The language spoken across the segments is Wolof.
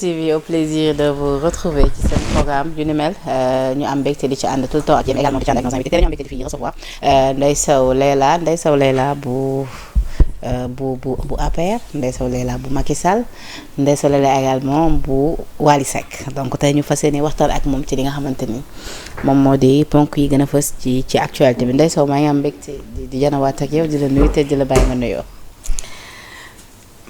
TV au plaisir de vous retrouver ci seen programme yu ni mel ñu am mbégte di ci ànd tout le temps ak yéen également di ci ànd ak nos invités tey ñu am mbégte di fi recevoir Ndeye Sow Leila bu APR Ndeye Sow Leila bu Macky Sall Ndeye Sow Leila également bu Wally Seck donc tey ñu fas yéene waxtaan ak moom ci li nga xamante ni moom moo di ponk yi gën a fës ci actualité bi Ndeye Sow maa ngi am mbégte di janawaat ak yow di la nuyu te di la bàyyi nga nuyoo.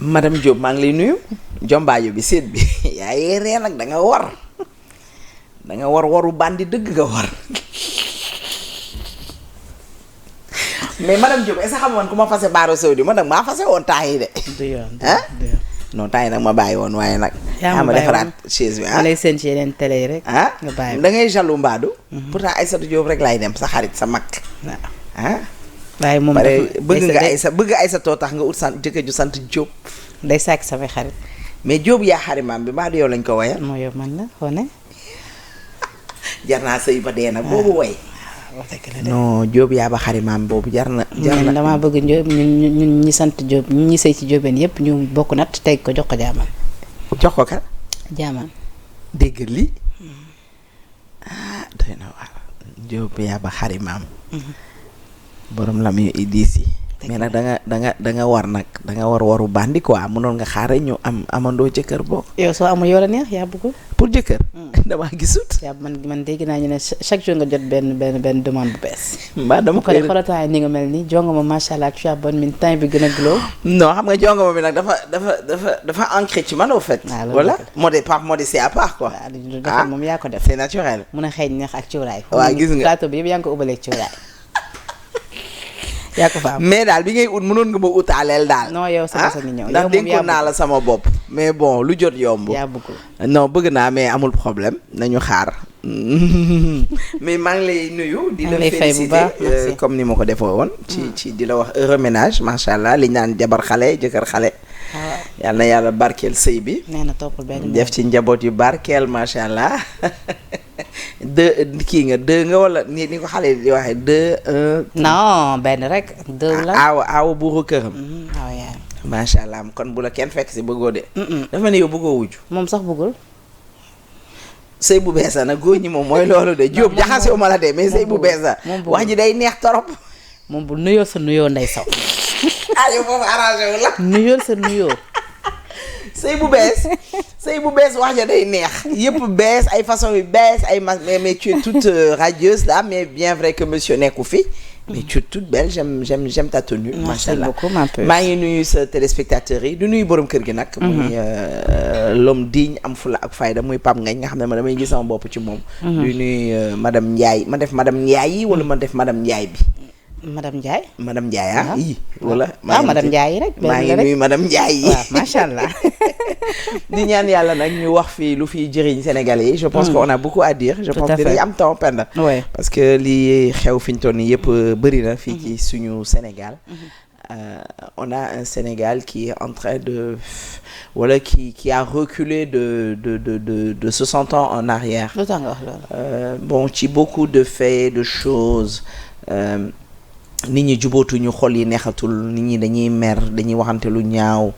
madame Diop maa ngi lay nuyu jombaajo bi séet bi yaa yee ree nag da nga war waru bandi dëgg nga war mais madame Diop est-ce que xam nga ku ma fase baaro Saudi man nag maa fase woon temps yi de. du yoon non temps yi nag ma bàyyi woon waaye nag. yaa ma defaraat chaise bi ma lay seen ci yeneen télé yi rek. nga bàyyi da ngay jaloux mbaadu. pourtant Aïssatou Diop rek laay dem sa xarit sa mag. waaye moom bëgg Aïssatou tax nga ut sant jëkkër ju sant Diop. day sàkk samay xarit. mais Diop yaa xarimaam bi mbaa du yow lañ ko wayal. moo yow man la xone jar naa sëy ba dee nag boobu way. non Diop yaa ba xarimaam boobu jar na. damaa bëgg Diop ñun ñi sant Diop ñi sëy ci Diobène yëpp ñu bokk nat teg ko jox ko jaamaan. jox ko kan. jaamaan. dégg li doy na waar Diop yaa ba xarimaam. borom lam yu Idriss yi mais nag da nga war nag da nga waru bandi quoi mënoon nga xaare ñu amandoo jëkkër boo. yow soo amul yoo la neex yaa bëgg. pour jëkkër. damaa gisut. yaa man dégg naa ñu ne chaque jour nga jot benn demande bu bees. mbaa dama koy xoolataay ni nga mel ni jonga ma macha allah tu as bonne mine teint bi gën a glow. non xam nga jonga ma bi nag dafa ancré ci man au fait. voilà modestie à part quoi. dafa moom yaa ko def. c'est naturel. mun a xeeñ neex ak cuuraay. waaw gis nga plateau bi yëpp yaa ngi ko ubaleeg cuuraay. yaa ko fa am mais daal bi ngay ut mënoon nga ma utaaleel daal. non yow sama sa ngi ñëw ndax dénkoon naa la sama bopp. mais bon lu jot yomb. yaa bëggul non bëgg naa mais amul problème nañu xaar. mais maa ngi lay nuyu. di la féliciter comme ni ma ko defoo woon. ci di la wax heureux ménage macha allah li ñu naan jabar xale jëkkër xale. yal na yàlla barkeel sëy bi. nee na toppal benn def ci njaboot yu barkeel macha allah. deux nga wala ni ko xale di waxee 2 1. non benn rek 2 la. aawa buuru këram. waaw yaa macha allah kon bu la kenn fekk si bëggoo de. dafa ne yow bëggoo wujju. moom sax bëggul. sëy bu bees la nag góor ñi moom mooy loolu de. Diop jaxasewu ma la de mais sëy bu bees la. wax ji day neex torop. moom bu nuyoo sa nuyoo Ndeye Sow. yow foofu arrangé wu la. nuyoo sa nuyoo. sëy bu bees wax ja day neex yëpp bees ay façon yu bees ay mais tu es toute radieuse là mais bien vrai que monsieur nekku fi mais tu es toute belle j'aime ta tenue machallah maa ngi nuyu sa téléspectateurs yi du nuyu borom kër gi nag muy l'homme digne am fula ak fayda muy Pape Ngagne nga xam ne ma damay gis sama bopp ci moom du nuyu madame Ndiaye ma def madame Ndiaye yi wala ma def madame Ndiaye bi madame Ndiaye. madame Ndiaye yi wala. madame Ndiaye rek. maa ngi nuyu madame Ndiaye yi. waaw macha allah. di ñaan yàlla nag ñu wax fii lu fiy jëriñ Sénégalais yi. je pense qu'on a beaucoup à dire. je pense que dinañ am temps penda. parce que li xew fi ñu toll nii yëpp bëri na fii ci suñu Sénégal. on a un Sénégal qui est en train de wala qui a reculé de 60 ans en arrière. lu tax nga wax loolu. bon ci beaucoup de faits de choses. nit ñi jubootuñu xol yi neexatul nit ñi dañuy mer dañuy waxante lu ñaaw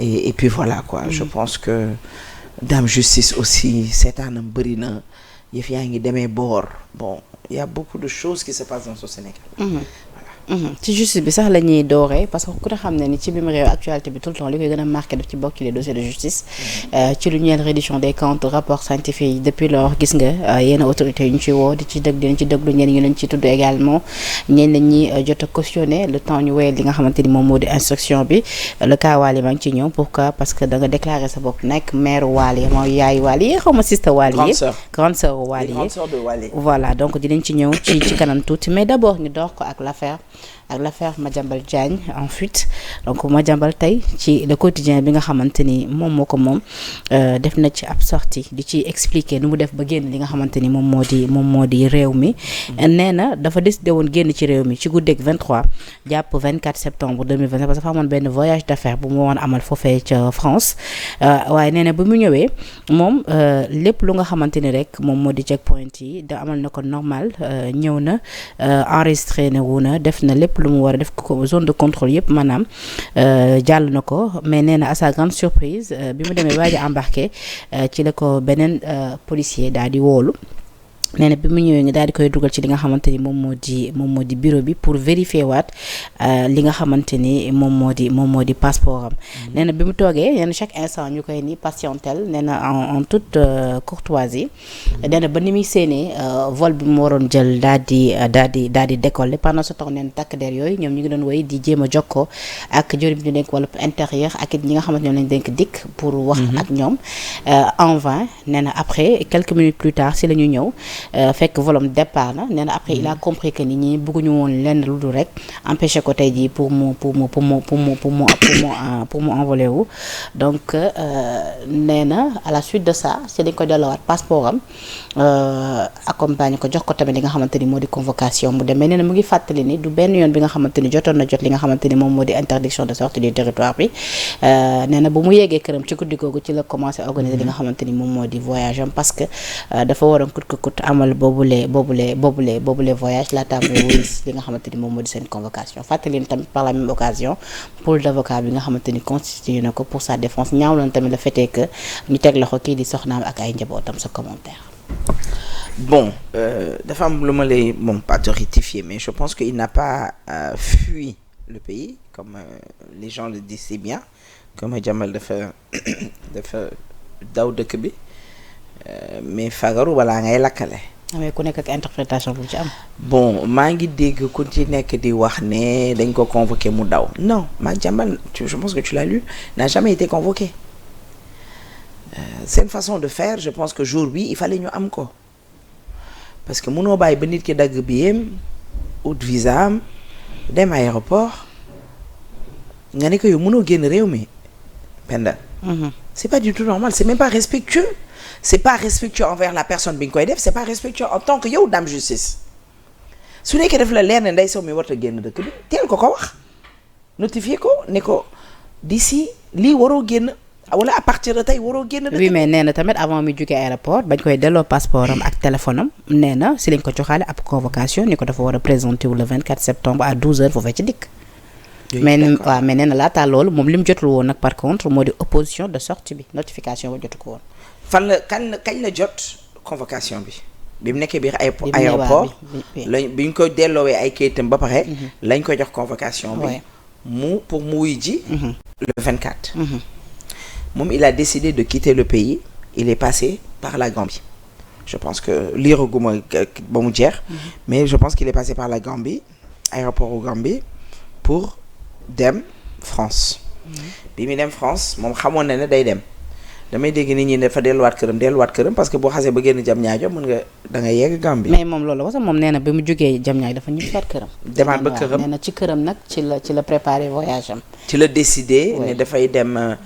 et puis voilà quoi. je pense que Dame Justice aussi seetaanam bëri na yëf yaa ngi demee boor bon il y a beaucoup de choses qui se passent dans ce Sénégal. ci justice bi sax la ñuy dooree parce que ku ne xam ne ni ci biir réew actualité bi tout le temps li koy gën a marqué daf ci bokk ci les dossiers de justice. ci lu ñeel reddition des comptes rapport scientifique yi depuis lors gis nga yenn autorités yu ñu ci woo di ci déglu ñenn ñu leen ci tudd également ñenn ñi jot a cautionné le temps ñu wéyal li nga xamante ni moom moo di instruction bi le cas Wally maa ngi ci ñëw pourquoi parce que da nga déclaré sa bopp nekk mère Wally mooy yaay Wally yi xaw ma sister Wally yi grande sœur Wally yi voilà donc dinañ ci ñëw ci kanam tuuti mais d'abord ñu door ko ak l'affaire Madiambal Diagne en fuite donc Madiambal tey ci le quotidien bi nga xamante ni moom moo ko moom def na ci ab sortie di ci expliquer nu mu def ba génn li nga xamante ni moom moo di réew mi nee na dafa décidé woon génn ci réew mi ci guddeeg 23 jàpp 24 septembre 2020 parce que dafa amoon benn voyage d'affaires bu mu woon amal foofee ca France waaye nee na bu mu ñëwee moom lépp lu nga xamante ni rek moom moo di checkpoint yi da amal na ko normal ñëw na enregistré na wu na def na lépp lépp lu mu war a def ko zone de contrôle yëpp maanaam jàll na ko mais nee na à sa grande surprise bi mu demee waaj a embarqué ci la ko beneen policier daal di woolu. nee na bi mu ñëwee nga daal di koy dugal ci li nga xamante ni moom moo di bureau bi pour vérifier waat li nga xamante ni moom moo di passeport am. nee na bi mu toogee nee na chaque instant ñu koy ni patientel nee na en toute courtoisie. nee na ba ni muy séenee vol bi mu waroon jël daal di décoller pendant ce temps nee na takk der yooyu ñoom ñu ngi doon woy di jéem a jokkoo ak jëriñ ñu denk wala intérieur ak it ñi nga xamante ñoom lañ denk dikk pour wax ak ñoom en vain. nee na après quelques minutes plus tard si la ñu ñëw. fekk volom départ na nee na après il a compris que nit ñi bëgguñu woon lenn lu dul rek empêcher ko tey jii pour mu envoler wu donc nee na à la suite de ça c'est dañ ko delloowaat passeport am accompagner ko jox ko tamit li nga xamante ni moo di convocation mu demee nee na mu ngi fàttali ni du benn yoon bi nga xamante ni jotoon na jot li nga xamante ni moom moo di interdiction de sortie du territoire bi nee na bu mu yeggee këram ci guddi googu ci la commencé organiser li nga xamante ni moom moo di voyage am parce que dafa waroon kut amal boobule voyage laata muy wëys li nga xamante ni moom moo di seen convocation fàttali ni tamit par la même occasion pôle d'avocat bi nga xamante ni constitué na ko pour sa défense ñaawloon tamit le fait que ñu teg loxo kii di soxnaam ak ay njabootam sa commentaire. Bon, dafa am lu ma lay pas te rectifier mais je pense qu'il n'a pas fui le pays comme les gens le disent si bien comme Jamal dafa daw dëkk bi mais fagaru wala ngay lakkale. mais ku nekk ak interprétation bu ci am. bon maa ngi dégg ku ci nekk di wax ne dañ ko convoqué mu daw non Madiambal je pense que tu l'as lu n'a jamais été convoqué c'est une façon de faire je pense que jour bi il fallait ñu am ko parce que mënoo bàyyi ba nit ki dagg biyem ut visa am dem aéroport nga ne ko yow mënoo génn réew mi Penda. C'est pas du tout normal c'est même pas respectueux. C'est pas respectueux envers la personne bi nga koy def c'est pas respectueux en tant que yow dame justice su nekkee def la leer ne Ndeye Sow mi warta génn dëkk bi teel ko wax notifier ko ne ko d'ici lii waroo génn wala à partir de tey waroo génn dëkk bi. oui mais nee na tamit avant muy jógee aéroport bañ koy delloo passeport am ak téléphone am nee na si lañ ko joxaale ab convocation ni ko dafa war a présenter wu le 24 septembre à 12h foofee ci dikk. mais waaw mais nee na laataa loolu moom li mu jotul woon nag par contre moo di opposition de sortie bi notification ba jotu ko woon. fan la kañ la jot convocation bi mu nekkee biir aéroport lañ bi ñu ko delloowee ay kayitam ba pare lañ ko jox convocation bi pour mu wuy ji le 24 moom il a décidé de quitter le pays il est passé par la Gambie je pense que liiraguma ba mu jeex mais je pense qu'il est passé par la Gambie aéroport u Gambie pour dem France bi mu dem France moom xamoon na ne day dem damay dégg nit ñi dafa delluwaat këram parce que boo xasee ba génn jam ñaajo mën nga da nga yegg Gambie. mais moom loolu la moom nee na bi mu jógee jam ñaajo dafa ñibbiwaat këram. demaat ba këram nee na ci këram nag ci la préparé voyage am. ci la décidé ne dafay dem.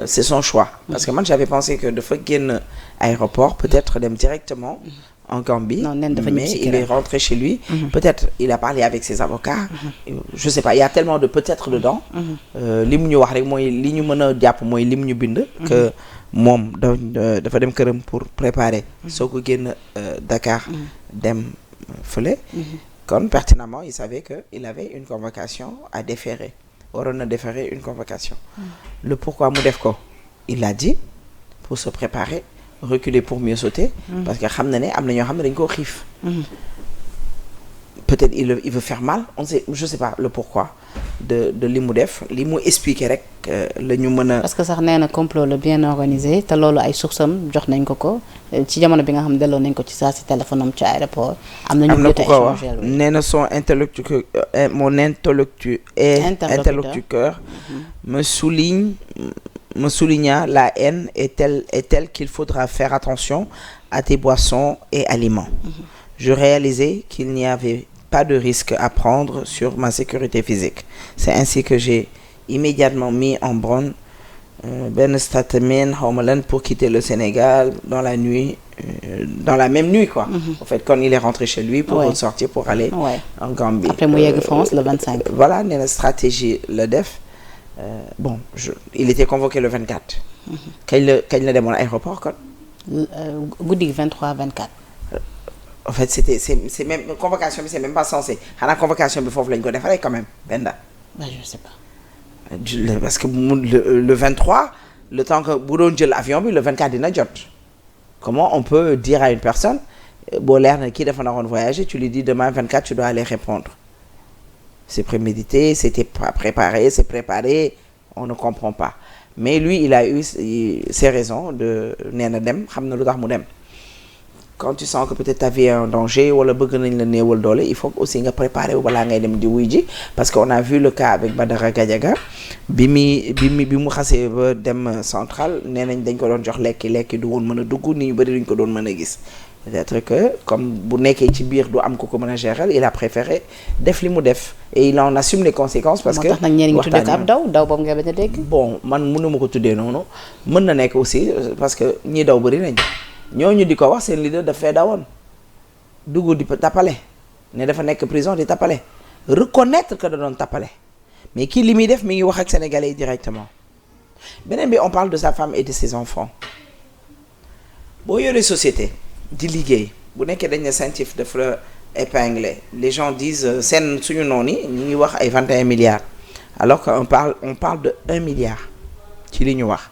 c'est son choix. parce que man j'avais pensé que dafa génn aéroport peut-être dem directement. en Gambie non, mais il est rentré chez lui peut-être il a parlé avec ses avocats je sais pas il y a tellement de peut-être dedans li mu ñu wax rek mooy li ñu mën a jàpp mooy li mu ñu bind que moom dafa dem këram pour préparer soo ko génn Dakar dem fële kon pertinemment il savait que il avait une convocation à déférer waroon na déférer une convocation le pourquoi mu def ko il l'a dit pour se préparer reculer pour mieux sauter parce que xam na ne am na ñoo xam ne dañ koo xiif peut-être il veut faire mal on sait je sais pas le pourquoi de li mu def li mu expliquer rek la ñu mën a parce que sax nee na complot le bien organisé te loolu ay sources am jox nañ ko ci jamono bi nga xam ne delloo nañ ko ci saa si téléphone am ci aéroport am na ñu jot a échanger nee na son interlocuteur mon interlocuteur me souligna la haine est telle qu'il faudra faire attention à tes boissons et aliments. Je réalisais qu'il n'y avait pas de risque à prendre sur ma sécurité physique. C'est ainsi que j'ai immédiatement mis en branle Ben Statement Homeland pour quitter le Sénégal dans la même nuit quoi. En fait, quand il est rentré chez lui pour sortir pour aller en Gambie. Après mu yegg France le 25. Voilà, nee na stratégie la def. Il était convoqué le 24. kañ la demoon aéroport kon. guddi 23 24. en fait c'est même convocation bi c'est même pas censé xanaa convocation bi foofu lañ ko defaree quand même Penda. Je sais pas. Parce que le 23 le temps que bu doon jël avion bi le 24 dina jot comment on peut dire à une personne boo leer na kii dafa naroon voyager tu lui dis demain 24 tu dois aller répondre c'est prémédité c'était préparé c'est préparé on ne comprend pas mais lui il a eu ses raisons de nee na dem xam na lu tax mu dem quand tu sens que peut-être ta vie est en danger wala bëgg nañ la néewal doole il faut aussi nga préparer wu balaa ngay dem di wuy ji parce que on a vu le cas avec Badara Gadiaga bi mu xasee ba dem central nee nañ dañ ko doon jox lekki du woon mën a dugg nit ñu bëri duñ ko doon mën a gis peut-être que comme bu nekkee ci biir du am ko mën a gérer il a préféré def li mu def et il en assume les conséquences parce que moo tax nag ñeneen ñi tuddee ko ab daw boobu nga bañ a dégg. bon man mënuma ko tuddee noonu mën na nekk aussi parce que ñii daw bëri nañ ñooñu di ko wax seen leader daf fee dawoon dugg di tappale ne dafa nekk prison di tappale reconnaître que da doon tappale mais kii li muy def mi ngi wax ak sénégalais yi directement beneen bi on parle de sa femme et de ses enfants boo yoree société di liggéey bu nekkee dañ ne Saint-Tif dafa la épinglé les gens disent seen suñu noonu yi ñu ngi wax ay 21 milliards alors que on parle de 1 milliard ci li ñu wax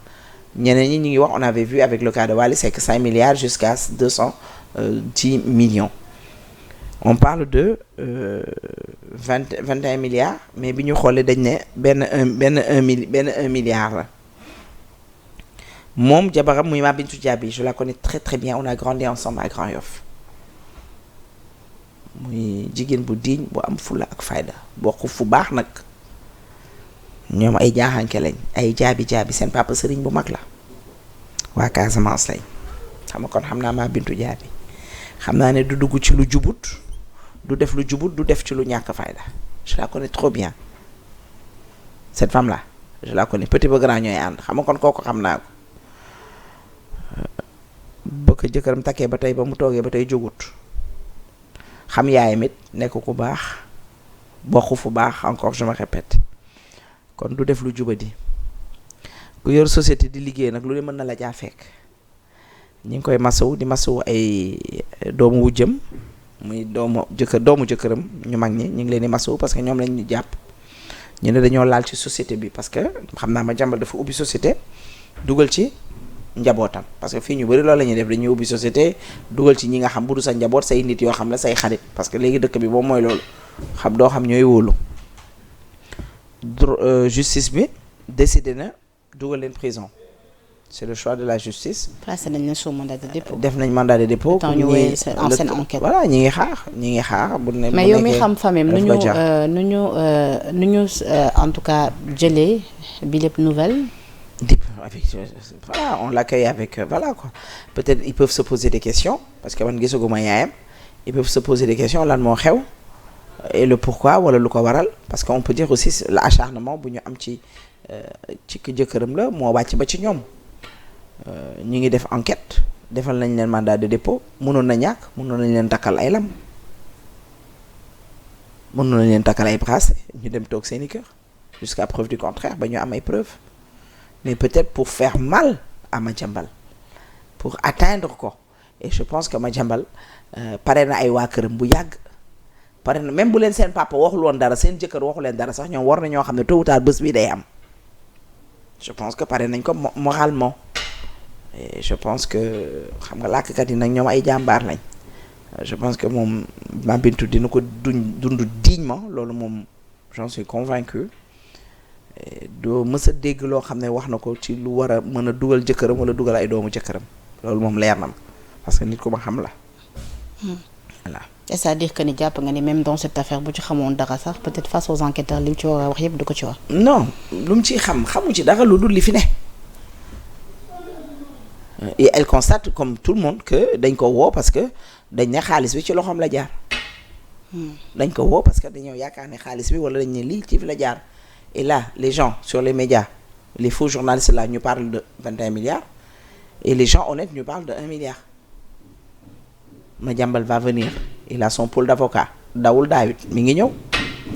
ñeneen ñi ñu ngi wax on avait vu avec le cas de Wally c'est que 5 milliards jusqu'à 210 millions on parle de 21 milliards mais bi ñu xoolee dañ ne benn 1 milliard la moom jabaram muy Ma Bintou Diaby je la connais très très bien on a grandi ensemble à Grand Yoff muy jigéen bu digne bu am fulla ak fayda bokk fu baax nag ñoom ay jaaxanke lañ ay jaabi seen papa sëriñ bu mag la waa Casamance lañ xam nga kon xam naa Ma Bintou Diaby xam naa ne du dugg ci lu jubut du def lu jubut du def ci lu ñàkk fayda je la connais trop bien cette femme là je la connais petit ba grand ñooy ànd xam nga kon kooku xam naa ko ba ko jëkkëram takkee ba tey ba mu toogee ba tey jógut xam yaayam it nekk ku baax bokk fu baax encore je me répète kon du def lu jubadi ku yor société di liggéey nag lu ne mën na la jaa fekk ñi ngi koy masawu di masawu ay doomu wujjëm muy doomu jëkkëram ñu mag ñi ñu ngi leen di masawu parce que ñoom lañ ñu jàpp ñu ne dañoo laal ci société bi parce que xam naa ma jàmbal dafa ubbi société dugal ci njabootam parce que fii ñu bëri loolu la ñuy def dañuy ubbi société dugal ci ñi nga xam bu du sa njaboot say nit yoo xam la say xarit parce que léegi dëkk bi moom mooy loolu xam doo xam ñooy wóolu justice bi décidé na dugal leen prison c'est le choix de la justice. placé nañ leen sous mandat de dépôt. def nañ mandat de dépôt. temps ñu wéyal seen enquête. voilà ñi ngi xaar bu ne. mais yow mi xam famille nu ñu en tout cas jëlee bi lépp nouvelle. Voilà, on l'accueille avec voilà quoi. Peut-être ils peuvent se poser des questions parce que man gisaguma yaayam ils peuvent se poser des questions lan moo xew et le pourquoi wala lu ko waral parce que on peut dire aussi l'acharnement bu ñu am ci ki jëkkëram la moo wàcc ba ci ñoom ñu ngi def enquête defal nañ leen mandat de dépôt mënoon na ñàkk mënoon nañ leen takkal ay lam mënoon nañ leen takkal ay bracelet ñu dem toog seeni kër jusqu'à preuve du contraire ba ñu am ay preuves mais peut-être pour faire mal à Madiambal pour atteindre ko et je pense que Madiambal pare na ay waa këram bu yàgg pare na même bu leen seen papa waxul woon dara seen jëkkër waxu leen dara sax ñoom war na ñoo xam ne tôt ou tard bés bi day am je pense que pare nañ ko moralement et je pense que xam nga làkkat yi nag ñoom ay jàmbaar lañ je pense que moom Ma Bintou dina ko dund dignement loolu moom j'en suis convaincu doo mës a dégg loo xam ne wax na ko ci lu war a mën a dugal jëkkëram wala dugal ay doomu jëkkëram loolu moom leer na ma parce que nit ku ma xam la voilà. c'est-à-dire que ni jàpp nga ni même dans cette affaire bu ci xamoon dara sax peut-être face aux enquêteurs li mu ci war a wax yëpp du ko ci wax. non lu mu ciy xamu ci dara lu dul li fi ne et elle constate comme tout le monde que dañ ko woo parce que dañ ne xaalis bi ci loxoom la jaar. dañ ko woo parce que dañoo yaakaar ne xaalis bi wala dañ ne lii ci fi la jaar. Et là, les gens sur les médias, les faux journalistes là, nous parlent de 21 milliards. Et les gens honnêtes nous parlent de 1 milliard. Madiambal va venir. Il a son pôle d'avocat. Daoul Daoud, mi ngi ñëw.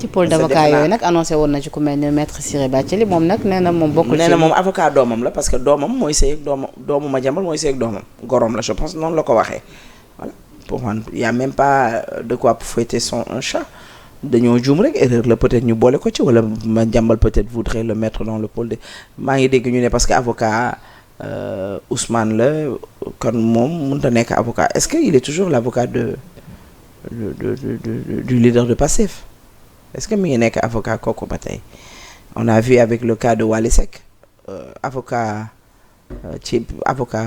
ci pôle d'avocat yooyu nag annoncé woon na ci ku mel ne maître Ciré Bathily moom nag nee na moom bokkul ci. nee na moom avocat doomam la parce que doomam mooy sëy ak doomu Madiambal mooy sëy ak doomam gorom la je pense noonu la ko waxee voilà pour man y a même pas de quoi fouetter un chat dañoo juum rek erreur la peut-être ñu boole ko ci wala ma jàmbal peut-être voudrait le mettre dans le pôle de maa ngi dégg ñu ne parce que avocat Ousmane la kon moom mënut a nekk avocat est-ce que il est toujours l'avocat du leader de Pastef est-ce que mi ngi nekk avocat kooku ba tey on a vu avec le cas de Wally Seck avocat ci avocat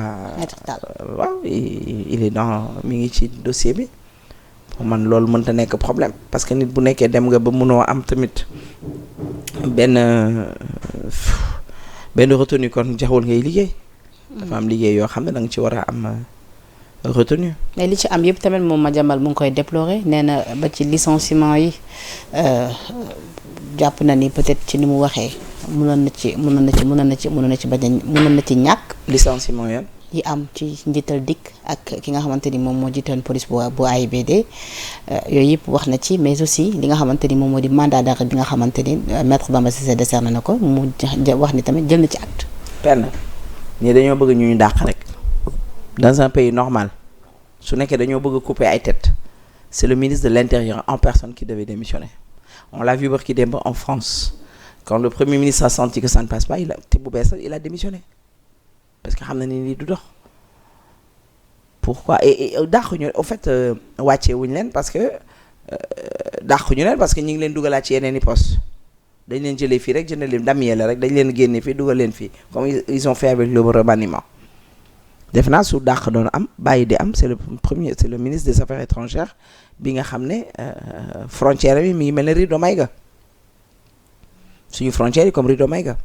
waaw il est dans mi ngi ci dossier bi pour man loolu mënta nekk problème parce que nit bu nekkee dem nga ba mënoo am tamit benn retenu kon jaxul ngay liggéey dafa am liggéey yoo xam ne da nga ci war a am retenu mais li ci am yëpp tamit moom Madiambal mu ngi koy déplorer nee na ba ci licenciement yi jàpp na ni peut-être ci ni mu waxee mënoon na ci ñàkk licenciement yan yi am ci njiital dikk ak ki nga xamante ni moom moo jiitoon police bu AIBD yooyu yëpp wax na ci mais aussi li nga xamante ni moom moo di mandat d'arrêt bi nga xamante ni maître Bamba Cissé décerné na ko mu wax ni tamit jël na ci acte. penn ñii dañoo bëgg ñu dàq rek dans un pays normal su nekkee dañoo bëgg couper ay têtes c'est le ministre de l'Intérieur en personne qui devait démissionner on l'a vu barki démb en France quand le premier ministre a senti que ça ne passe pas il a démissionné. parce que xam na ni lii du dox pourquoi et dàquñu au fait wàcce wuñu leen parce que dàquñu leen parce que ñu ngi leen dugalaat ci yeneen i poste dañ leen jëlee fii rek jënd leen damier la rek dañ leen génne fii dugal leen fii comme ils ont fait avec le remaniement def naa su dàq doon am bàyyi di am c'est le ministre des affaires étrangères bi nga xam ne frontière bi mi ngi mel ne Rido Maïga suñu frontière yi comme Rido Maïga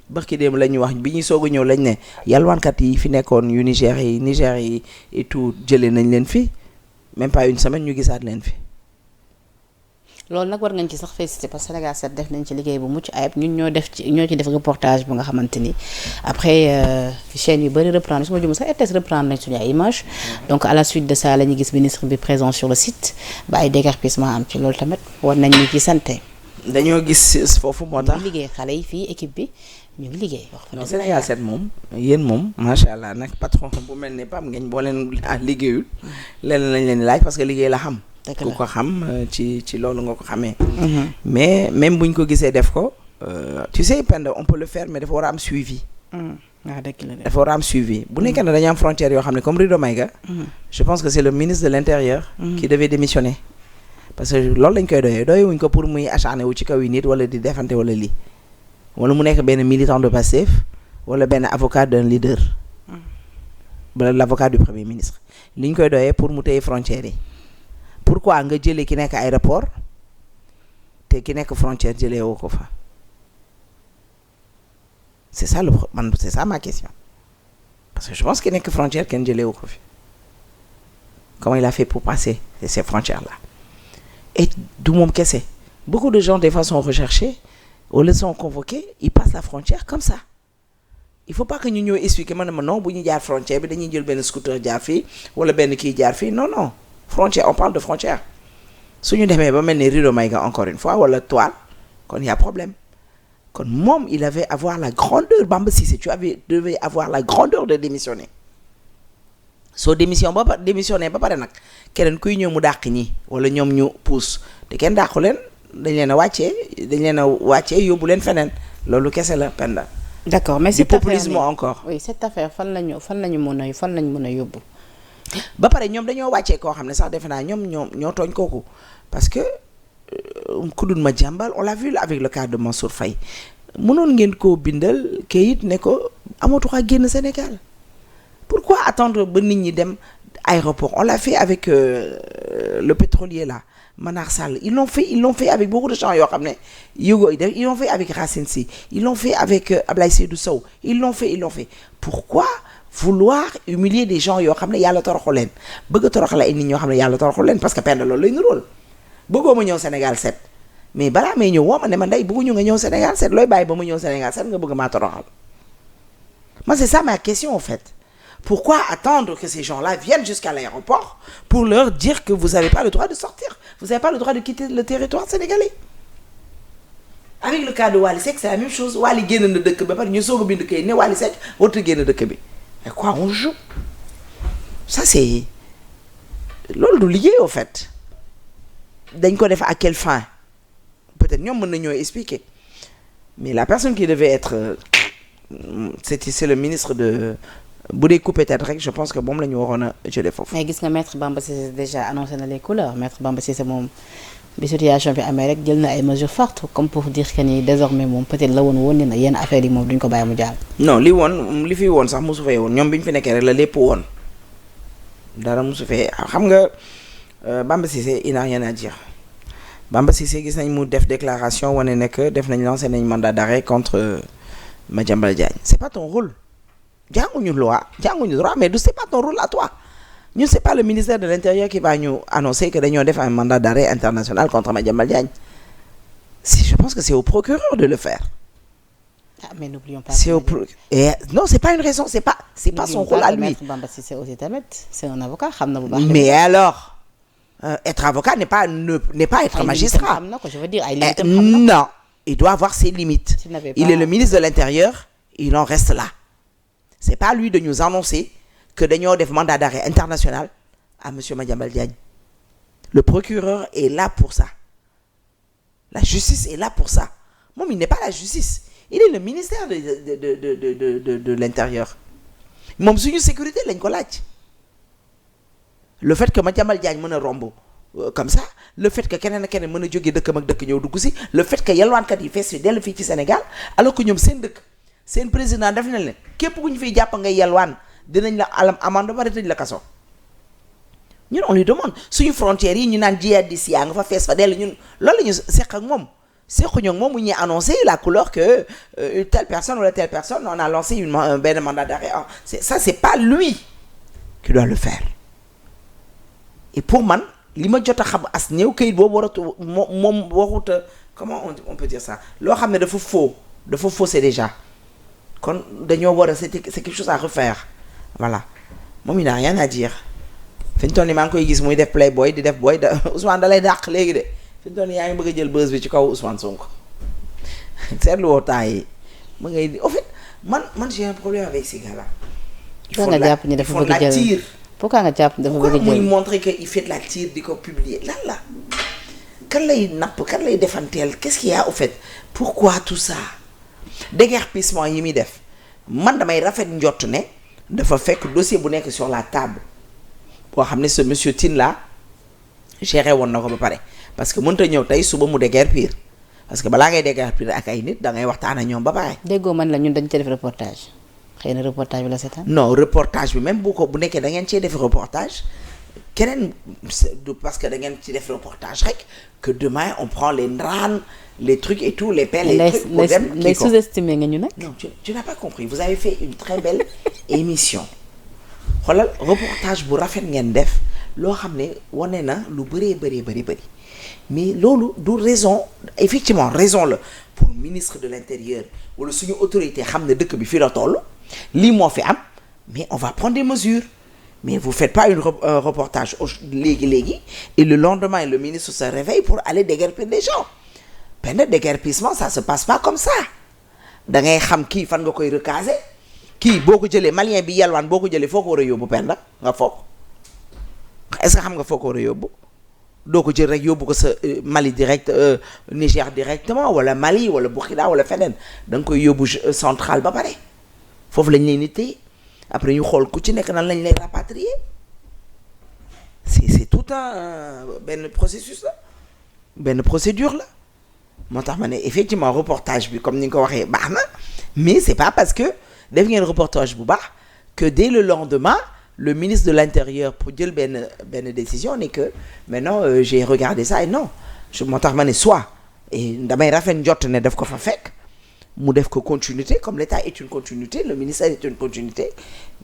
barki démb la ñuy wax bi ñuy soog a ñëw lañ ne yalwaankat yi fi nekkoon yu Niger yi et tout jëlee nañ leen fi même pas une semaine ñu gisaat leen fi. loolu nag war ngañ ci sax félicité parce que Sénégal 7 def nañ ci liggéey bu mucc ayib ñun ñoo ci def reportage bu nga xamante ni après chaîne yu bëri reprendre su ma jumul sax RTS reprendre nañ suñu ay image donc à la suite de ça la ñu gis ministre bi présent sur le site ba ay déguerpissement am ci loolu tamit war nañ ñu ci santé. dañoo gis foofu moo tax liggéey xale yi fii équipe bi ñu ngi liggéey. non Sénégal 7 moom yéen moom macha allah nag patron bu mel ne Pam ngeen boo leen liggéeyul leneen lañ leen laaj parce que liggéey la xam. ku ko xam ci loolu nga ko xamee. mais même buñ ko gisee def ko tu sais Penda on peut le faire mais dafa war a am suivi. dafa war a am suivi bu nekkee ne dañu am frontière yoo xam ne comme Rido Maïga. je pense que c'est le ministre de l'Intérieur. qui devait démissionner. parce que loolu lañ koy doyee wuñ ko pour muy acharné wu ci kaw yi nit wala di defante wala lii wala mu nekk benn militant de Pastef wala benn avocat d'un leader wala l'avocat du premier ministre li ñu koy doyee pour mu téye frontières yi pourquoi nga jëlee ki nekk aéroport te ki nekk frontière jëlee woo ko fa c'est ça ma question parce que je pense ki nekk frontière kenn jëlee woo ko fi comment il a fait pour passer ces frontières là et du moom kese beaucoup de gens des fois sont recherchés au lieu de sont convoqués ils passent la frontière comme ça il faut pas que ñu ñëw expliquer ma non bu ñu jaar frontière bi dañuy jël benn scooter jaar fii wala benn kii jaar fii non frontière on parle de frontière suñu demee ba mel ni Rido Maïga encore une fois wala toile kon y a problème kon moom il avait avoir la grandeur Bamba Cissé devais avoir la grandeur de démissionner soo démissionné ba pare nag keneen kuy ñëw mu dàq ñi wala ñoom ñu pousse te kenn dàqu leen dañ leen a wàccee yóbbu leen feneen loolu kese la Penda. d'accord mais du populisme encore. oui cette affaire fan lañu mën a yóbbu. ba pare ñoom dañoo wàccee koo xam ne sax defe naa ñoom ñoo tooñ kooku parce que ku dul Madiambal on l'a vu avec le cas de Mansour Faye mënoon ngeen koo bindal kayit ne ko amatu xa génn Sénégal pourquoi attendre ba nit ñi dem aéroport on l'a fait avec le pétrolier là Manar Sall ils l'ont fait avec beaucoup de gens yoo xam ne ils l'ont fait avec Racine Sy ils l'ont fait avec Ablaye Seydou Sow ils l'ont fait pourquoi vouloir humilier des gens yoo xam ne yàlla toroxu leen bëgg a toroxal ay nit ñoo xam ne yàlla toroxu leen parce que Penda loolu lay nirool bëggoo ma ñëw Sénégal 7 mais balaa may ñëw woo ma ne ma ndey bëgguñu nga ñëw Sénégal 7 looy bàyyi ba mu ñëw Sénégal 7 nga bëgg maa toroxal moi c'est ça ma question en fait pourquoi attendre que ces gens-là viennent jusqu'à l'aéroport pour leur dire que vous n'avez pas le droit de sortir vous n'avez pas le droit de quitter le territoire sénégalais avec le cas de Wally Seck c'est la même chose Wally génn na dëkk ba pare ñu soog a bind kay ne Wally Seck warut a génn dëkk bi mais quoi on joue ça c'est loolu du liggéey au fait dañ ko def à quelle fin peut-être ñoom mën nañoo expliquer mais la personne qui devait être c'est le ministre de bu dee coupé tête rek je pense que moom la ñu waroon a jëlee foofu. mais gis nga maître Bamba Cissé déjà annoncé na les couleurs maître Bamba Cissé moom bi situation bi amee rek jël na ay mesures fortes comme pour dire que ni désormais moom peut-être la woon ni na yenn affaires yi moom duñ ko bàyyi mu jàll. non li fi woon sax mosu fee woon ñoom bi ñu fi nekkee rek la lépp woon dara mosu fee xam nga Bamba Cissé il n'a rien à dire Bamba Cissé gis nañ mu def déclaration wane ne que def nañ lancé nañ mandat d'arrêt contre Madiambal Diagne c'est pas ton rôle jànguñu loi jànguñu droit mais c'est pas ton rôle à toi. ñun c'est pas le ministère de l'Intérieur qui va ñu annoncer que dañoo def un mandat d'arrêt international contre Madiambal Diagne je pense que c'est au procureur de le faire. Ah, mais n'oublions pas. Non, c'est pas une raison, c'est pas son rôle à lui. Maître Bamba Cissé aussi tamit, c'est un avocat, xam na bu baax. Mais alors, être avocat n'est pas être magistrat. Xam na ko, je veux dire, non, il doit avoir ses limites. Il est le ministre de l'Intérieur, il en reste là. C'est pas à lui de nous annoncer que dañoo def mandat d'arrêt international à monsieur Madiambal Diagne. Le procureur est là pour ça. La justice est là pour ça. Moom il n'est pas la justice. Il est le ministère de l'Intérieur. Moom suñu sécurité lañ ko laaj. Le fait que Madiambal Diagne mën a romb comme ça, le fait que keneen ak keneen mën a jógee dëkkam ak dëkk ñëw dugg si, le fait que yalwaankat yi fees fi dellu fii ci Sénégal alors que ñoom seen dëkk seen président def na leen képp ku ñu fiy jàpp ngay yalwaan dinañ la amende ba tëj la kaso. ñun on lui demande suñu frontières yi ñu naan jihadistes yaa nga fa fees fa dellu ñun loolu la ñu seq ak moom sequñu ak moom mu ñuy annoncé la couleur que telle personne ou telle personne on a lancé benn mandat d'arrêt. C'est pas lui qui doit le faire. Et pour man li ma jot a xam as néew kayit boobu waratu moom waxuta comment on peut dire ça loo xam ne dafa faussé déjà kon dañoo war a c'est quelque chose à refaire voilà moom il n'a rien à dire fi ñu toll nii maa ngi koy gis muy def playboy di def boy Ousmane da lay dàq léegi de fi ñu toll nii yaa ngi bëgg a jël buzz bi ci kaw Ousmane Sonko seetlu woo temps yi ma ngay au fait man j'ai un problème avec ces gars-là. il faut la tire. Pourquoi nga jàpp dafa bëgg a jël muy montrer que il fait de la tire di ko publier lan la kan lay napp kan lay defanteel qu'est-ce qu'il y a au fait pourquoi tout ça déguerpissement yi muy def man damay rafet njott ne dafa fekk dossier bu nekk sur la table boo xam ne ce monsieur Tine là géré woon na ko ba pare parce que mënta ñëw tey suba mu déguerpir parce que balaa ngay déguerpir ak ay nit da ngay waxtaan ak ñoom ba pare. déggoo man la ñun dañ ci def reportage. xëy na reportage bi la seetaan. non reportage bi même bu nekkee da ngeen cee def reportage keneen parce que da ngeen ci def reportage rek que demain on prend les ndaraan les trucs et tout les pelles les trucs pour dem les sous-estimé nga ñu nag. non tu n'as pas compris vous avez fait une très belle émission xoolal reportage bu rafet ngeen def loo xam ne wane na lu bëree mais loolu du raison effectivement raison la pour ministre de l'intérieur wala suñu autorité xam ne dëkk bi fii la toll. lii moo fi am mais on va prendre des mesures mais vous faites pas un reportage léegi et le lendemain le ministre se réveille pour aller déguerpir des gens benn déguerpissement ça se passe pas comme ça da ngay xam kii fan nga koy recaser kii boo ko jëlee malien bi yalwaan boo ko jëlee foo ko war a yóbbu Penda nga foog est-ce que xam nga foo ko war a yóbbu doo ko jël rek yóbbu ko sa Mali direct Niger directement wala Mali wala Burkina wala feneen da nga koy yóbbu central ba pare foofu lañ lay nitee après ñu xool ku ci nekk nan lañ lay rapatrier c'est tout un benn processus la benn procédure la moo tax ma ne effectivement reportage bi comme ni nga ko waxee baax na mais c'est pas parce que def ngeen reportage bu baax que dès le lendemain le ministre de l'Intérieur pour jël benn décision n'est que maintenant j'ai regardé ça et non moo tax ma ne soit et damay rafet njott ne daf ko fa fekk mu def ko continuité comme l'État est une continuité le ministère est une continuité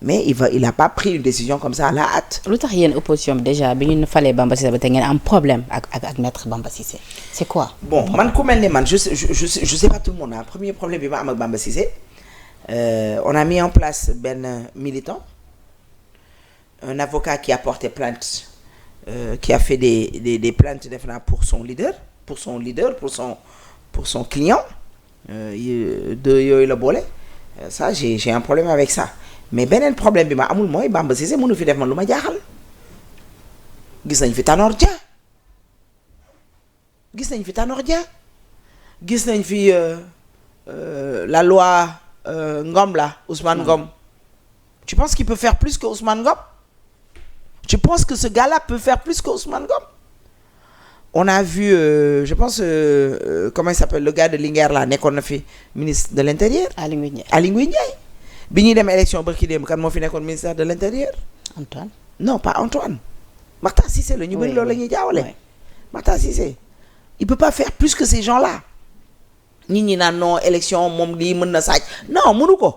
mais il a pas pris une décision comme ça à la hâte. lu tax yéen opposition bi déjà bi ñu falee Bamba Cissé ba te ngeen am problème ak maître Bamba Cissé c'est quoi. bon man ku mel ne man je sais pas tout le monde ah premier problème bi ma am ak Bamba Cissé on a mis en place benn militant un avocat qui a porté plainte qui a fait des plaintes def naa pour son leader pour son client. de yooyu la boole ça j'ai un problème avec ça mais beneen problème bi ma amul mooy Bamba Cissé mënu fi def man lu ma jaaxal gis nañ fi Tanor Dia gis nañ fi Tanor Dia gis nañ fi la loi Ngom là Ousmane Ngom. Tu penses qu'il peut faire plus que Ousmane Ngom? Tu penses que ce gars-là peut faire plus que Ousmane Ngom? On a vu je pense comment il s'appelle le gars de Linguère là nekkoon na fi ministre de l'intérieur. Aly Ngouille Ndiaye. bi ñuy dem élection barki démb kan moo fi nekkoon ministère de l'intérieur. Antoine. Non pas Antoine. Makhtar Cissé la ñu bëri loolu la ñuy jaawale. Makhtar Cissé il peut pas faire plus que ces gens-là. nit ñi naan non élection moom lii mën na sàcc non mënu ko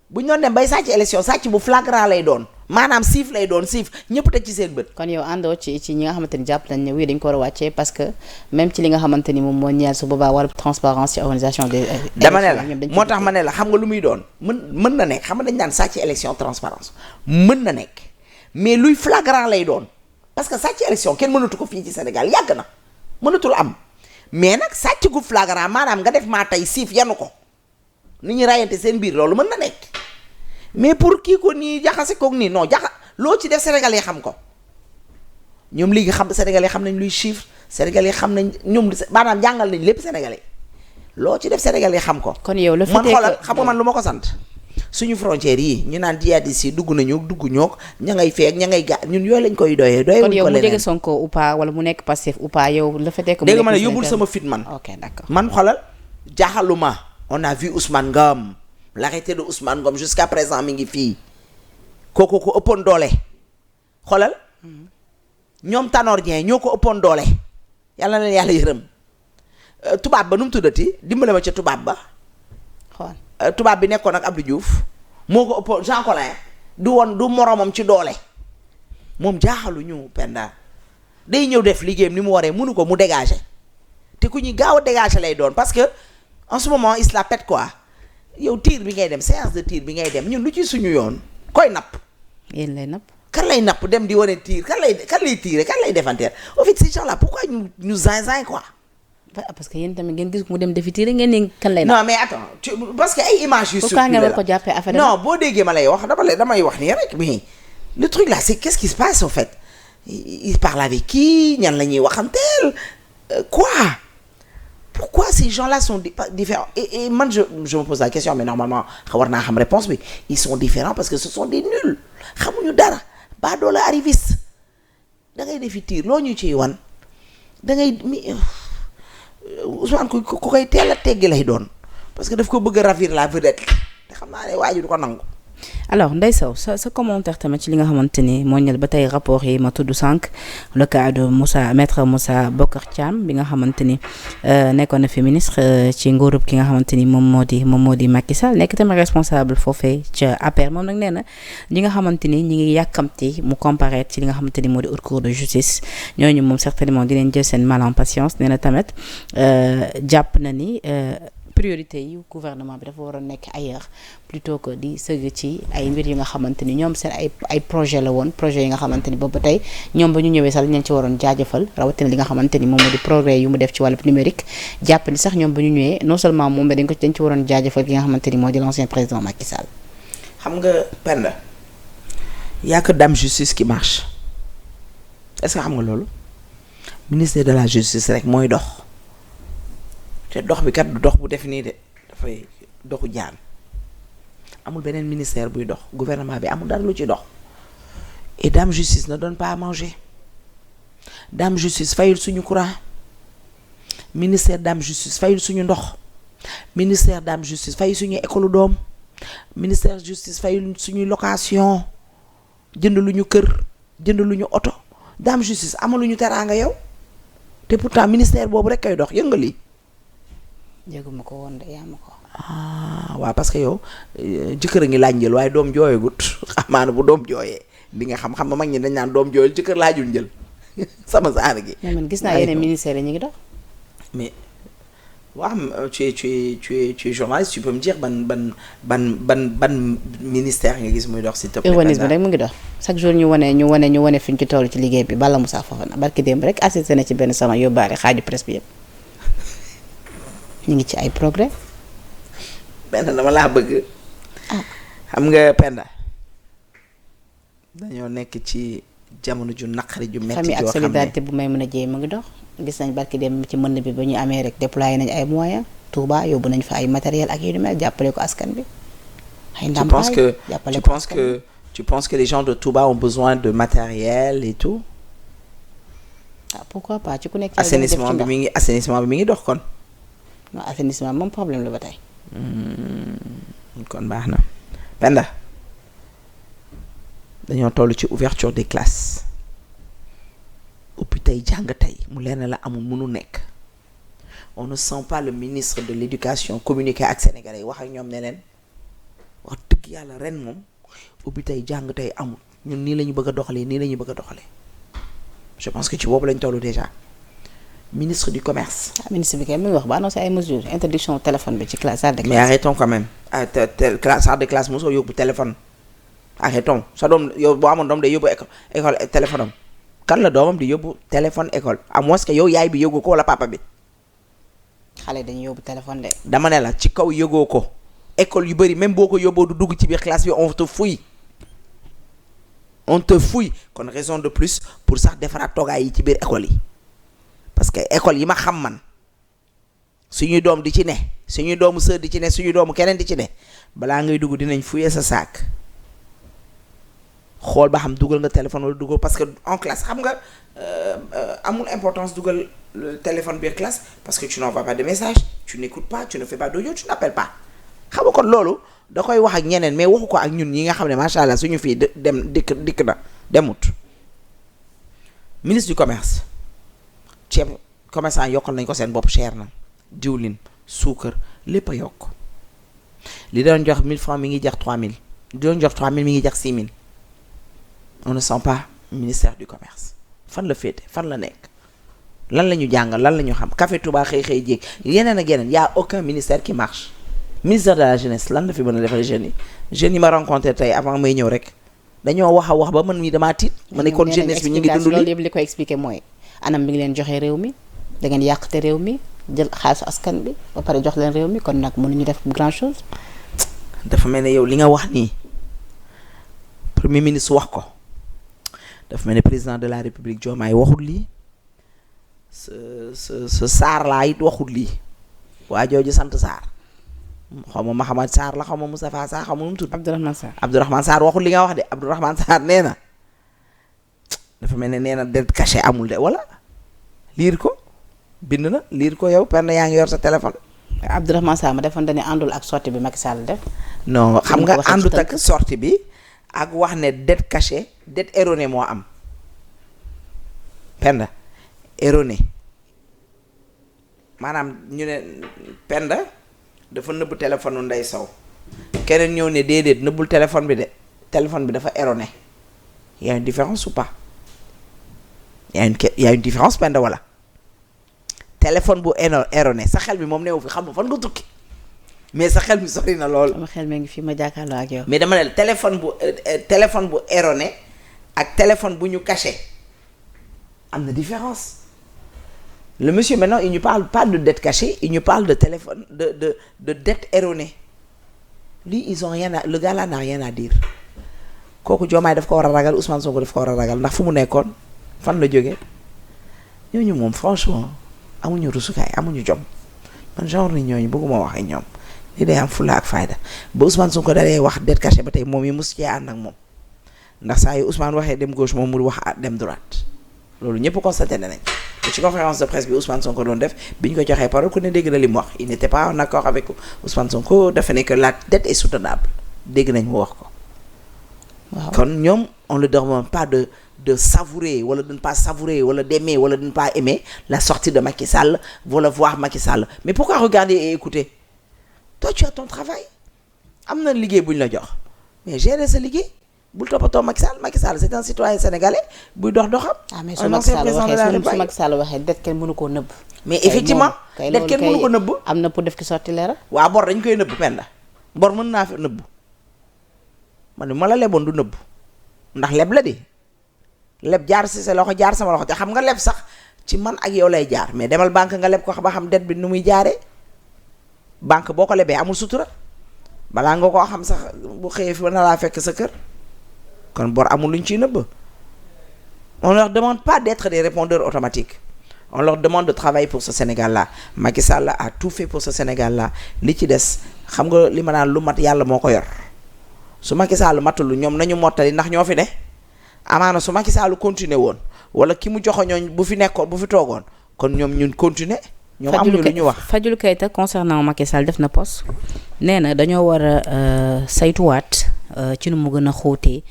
bu ñu doon dem bay sàcc élection sàcc bu flagrant lay doon maanaam siif lay doon siif ñëpp teg ci seen bët. kon yow àndoo ci ñi nga xamante ni jàpp nañ ne wii dañ ko war a wàccee parce que même ci li nga xamante ni moom moo ñeel su boobaa war transparence ci organisation des. dama ne la moo tax ma ne la xam nga lu muy doon mën na nekk xam nga dañ naan sàcc élection transparence mën na nekk mais luy flagrant lay doon parce que sàcc élection kenn mënatu ko fii ci Sénégal yàgg na mënatul am. mais nag sàcc gu flagrant maanaam nga def maa tey siif yanu ko ni ñu rayante seen biir loolu mën na nekk mais pour kii ko nii jaxase koog nii non loo ci def sénégalais xam ko ñoom léegi xam sénégalais xam nañ luy chiffre sénégalais xam nañ ñoom maanaam jàngal nañ lépp sénégalais loo ci def sénégalais xam ko. kon yow la man xoolal xam nga man lu ma ko sant suñu frontières yi ñu naan jihadistes yi dugg ñoog ña ngay feeg ña ngay ñun yooyu lañ koy doyee. doyee wuñ ko leneen kon yow mu jege Sonko ou pas wala mu nekk Pastef ou pas yow la fa tekk. dégg nga ma ne yóbbul sama fit man. ok d'accord man xoolal jaaxaluma on a vu Ousmane Ngom l'arrêté de Ousmane Ngom jusqu'à présent mi ngi fii kooku ko ëppoon doole xoolal ñoom Tanor Dieng ñoo ko ëppoon doole yàlla na yàlla yërëm tubaab ba nu mu tuddati dimbale ma ca tubaab ba. xool tubaab bi nekkoon ak Abdou Diouf moo ko ëppoon Jean Collin du moromam ci doole moom jaaxaluñu Penda day ñëw def liggéeyam ni mu waree mënu ko mu dégager te ku ñuy gaaw a dégager lay doon parce que en ce moment il se la pète quoi yow tir bi ngay dem séance de tir bi ngay dem ñun lu ci suñu yoon koy napp. yéen lay napp. kan lay napp dem di wane tir kan lay tirer kan lay défanteer au fait ces gens là pourquoi ñu zinzin quoi. parce que yéen tamit ngeen gis mu dem defi tir ngeen ni kan lay napp. non mais attends parce que ay images yu. pourquoi ngeen war ko jàppee affaire non boo déggee ma lay wax damay wax nii rek mais le truc là c'est qu'est-ce qui se passe en fait il parle avec qui ñan la ñuy waxanteel quoi. Pourquoi ces gens-là sont différents et man je me pose la question mais normalement war naa xam réponse bi ils sont différents parce que ce sont des nuls xamuñu dara ba doo la arriviste da ngay defi tiir loo ñu ciy wan da ngay Ousmane ku koy teel a teggi lay doon parce que daf ko bëgg a ravir la vedette te xam naa ne waa ji du ko nangu. alors Ndeye Sow sa commentaire tamit ci li nga xamante ni moo ñëw ba tey rapport yi ma tudd sànq le cas de maître Moussa Bocar Thiam bi nga xamante ni nekkoon na fi ministre ci nguurub ki nga xamante ni moom moo di Macky Sall nekk tamit responsable foofee ca APR moom nag nee na ñi nga xamante ni ñi ngi yàkkamti mu comparaître ci li nga xamante ni moo di haute cour de justice ñooñu moom certainement dinañ jël seen mal en patience nee na tamit jàpp na ni priorité yi gouvernement bi dafa war a nekk ailleurs plutôt que di sëgg ci ay mbir yi nga xamante ni ñoom seen ay projet la woon projet yi nga xamante ni boobu ba tey ñoom ba ñu ñëwee sax dañ ci waroon jaajëfal rawatina li nga xamante ni moom moo di progrès yu mu def ci wàllu numérique jàpp ni sax ñoom ba ñu ñëwee non seulement moom dañ ci waroon jaajëfal ki nga xamante ni moo di l'ancien président Macky Sall. xam nga Penda y a que Dame Justice qui marche est-ce que xam nga loolu ministère de la justice rek mooy dox. te dox bi kat du dox bu def nii de dafay doxu jaan amul beneen ministère buy dox gouvernement bi amul dara lu ci dox et Dame Justice ne donne pas à manger Dame Justice fayul suñu courant ministère Dame Justice fayul suñu ndox ministère Dame Justice fayul suñu école doom ministère justice fayul suñu location jënd lu ñu kër jënd lu ñu oto Dame Justice amaluñu teraanga yow te pourtant ministère boobu rek koy dox yëngali. jéguma ko woon de yaa ma ko. waaw parce que yow jëkkër a ngi laaj njël waaye doom jooyagut xamaana bu doom jooyee di nga xam nga mag ñi dañ naan doom jooyal jëkkër laajul njël sama saana gi. mais man gis naa yeneen ministère yi ñu ngi dox. mais waaw tu es journaliste tu peux me dire ban ministère nga gis muy dox si. urbanisme rek mu ngi dox chaque jour ñu wane fi ñu ci toll ci liggéey bi Balla Moussa Fofana barki démb rek assisté na ci benn sama yóbbaale xaaju presse bi yëpp. ñu ngi ci ay progrès. Penda dama laa bëgg. xam nga Penda dañoo nekk ci jamono ju naqari ju metti famille ak joo xam ne solidarité bu may mën a jéem mu ngi dox gis nañ barki dem ci mën bi ba ñu amee rek déployé nañ ay moyens Touba yóbbu nañ fa ay matériel ak yu ni mel jàppale ko askan bi ay ndàmpaay jàppale ko askan bi. Tu penses que les gens de Touba ont besoin de matériel et tout? ah pourquoi pas ci ku nekk. assainissement bi mi ngi dox kon. non assainissement moom problème la ba tey. kon baax na Penda dañoo toll ci ouverture des classes uppi tey jàng tey mu leer na la amul mënu nekk on ne sent pas le ministre de l'éducation communiquer ak sénégalais wax ak ñoom ne leen wax dëgg yàlla ren moom ubbi tey jàng tey amul ñun nii la ñu bëgg a doxalee nii la ñu bëgg a doxalee je pense que ci boobu lañ tollu déjà ministre du commerce. ah ministre bi kay mi ngi wax ba annoncé ay mesures interdiction téléphone bi ci classe salle de classe. mais arrêtons quand même salle de classe mosoo yóbbu téléphone arrêtons sa doom yow boo amoon doom day yóbbu école téléphone am kan la doomam di yóbbu téléphone école à moins que yow yaay bi yóbbu ko wala papa bi. xale dañuy yóbbu téléphone de. dama ne la ci kaw yëgoo ko école yu bëri même boo ko yóbboo du dugg ci biir classe bi on te fouille kon raison de plus pour sax defaraat toogaay yi ci biir école yi parce que école yi ma xam man suñuy doom di ci ne suñuy doomu sœur di ci ne suñuy doomu keneen di ci ne balaa ngay dugg dinañ fouiller sa sac xool ba xam dugal nga téléphone wala dugal parce que en classe xam nga amul importance dugal le téléphone biir classe parce que tu n'envoies pas de message tu n'écoutes pas tu ne fais pas d'audio tu n'appelles pas xam nga kon loolu da koy wax ak ñeneen mais waxu ko ak ñun ñi nga xam ne macha allah suñu fii dem dikk na demut. ministre du commerce ceeb commerçant yokkal nañ ko seen bopp cher na diwlin suukar lépp a yokk li doon jox 1000 francs mi ngi jax 3000 li doon jox 3000 mi ngi jax 6000 on ne sent pas ministère du commerce fan la féete fan la nekk lan la ñu jàngal lan la ñu xam Café Touba xëy jéeg yeneen ak yeneen y a aucun ministère qui marche. ministère de la jeunesse lan la fi mën a defal jeunes yi ma rencontré tey avant may ñëw rek dañoo wax a wax ba man mii damaa tiit. ma ne kon jeunesse bi ñu ngi dund loolu yëpp li ko expliqué mooy anam bi ngi leen joxe réew mi da ngeen yàqte réew mi jël xaalisu askan bi ba pare jox leen réew mi kon nag mënuñu def grand chose. dafa mel ne yow li nga wax nii premier ministre wax ko dafa mel ne président de la république Diomaye waxul lii sa Sarr laa it waxul lii waa jooju sant Sarr. xaw ma Mahamad Sarr la xaw ma Moustapha Sarr xaw ma nu mu tudd. Abdourahmane Sarr waxul li nga wax de Abdourahmane Sarr nee na dafa mel ne nee na det caché amul de wala liir ko bind na liir ko yow penn yaa ngi yor sa téléphone. Abdourahmane Sarr ma defoon ne àndul ak sortie bi Macky Sall def. non xam nga àndut ak sortie bi ak wax ne det caché det erroné moo am penda erroné maanaam ñu ne penda. dafa nëbb téléphone Ndeye Sow keneen ñëw ne déedéet nëbbul téléphone bi de téléphone bi dafa erroné y a une différence ou pas y a une différence Penda wala téléphone bu erroné sa xel bi moom newu fi xam nga fan nga tukki mais sa xel mi sori na lool. sama xel mi ngi fi ma jàkkaarloo ak yow. mais dama ne téléphone bu erroné ak téléphone bu ñu caché am na différence. Le monsieur maintenant il ne parle pas de dette cachée il nous parle de téléphone de dette erronée lui ils ont rien à le gars là n'a rien à dire kooku Diomaye daf ko war a ragal Ousmane Sonko daf ko war a ragal ndax fu mu nekkoon fan la jógee ñooñu moom franchement amuñu rusukaay amuñu jom man genre ni ñooñu bëgguma wax ak ñoom li day am fulla ak fayda ba Ousmane Sonko dalee wax dette cachée ba tey moom yi mos cee ànd ak moom ndax saa yu Ousmane waxee dem gauche moom mu wax dem droite loolu ñëpp constaté nañ ci conférence de presse bi Ousmane Sonko doon def bi ñu ko joxee parole ku ne dégg na li mu wax il n'était pas en accord avec Ousmane Sonko dafa ne que la dette est soutenable dégg nañ mu wax ko. waaw kon ñoom on ne demande pas de savourer wala de ne pas savourer wala d'aimer wala de ne pas aimer la sortie de Macky Sall wala voir Macky Sall mais pourquoi regarder et écouter toi tu as ton travail am na liggéey bu ñu la jox mais gérer sa liggéey. bul toppatoo Macky Sall c'est un citoyen sénégalais buy doxam. ah mais su Macky Sall waxee det kenn mënu koo nëbb. mais effectivement det kenn mënu ko nëbb. am na pour def ki sotti leeral. waaw bor dañ koy nëbb Penda bor mën naa fi nëbb man ma la leboon du nëbb ndax leb la di leb jaar si sa loxo jaar sama loxo te xam nga leb sax ci man ak yow lay jaar mais demal banque nga leb ko ba xam det bi nu muy jaaree banque boo ko lebee amul sutura balaa nga koo xam sax bu xëyee fi na laa fekk sa kër. kon bor amul luñ ciy nëbb On leur demande pas d'être des répondeurs automatiques. On leur demande de travailler pour ce Sénégal-là. Macky Sall a tout fait pour ce Sénégal-là. Li ci des xam nga li ma naan lu mat yàlla moo ko yor su Macky Sall matul ñoom nañu mottali ndax ñoo fi ne amaana su Macky Sall continuer woon wala ki mu joxoñooñ bu fi nekkoon bu fi toogoon kon ñoom ñun continuer ñoom amuñu lu ñu wax. Fadilou Keita concernant Macky Sall def na poste nee na dañoo war a saytuwaat ci nu mu gën a xóotee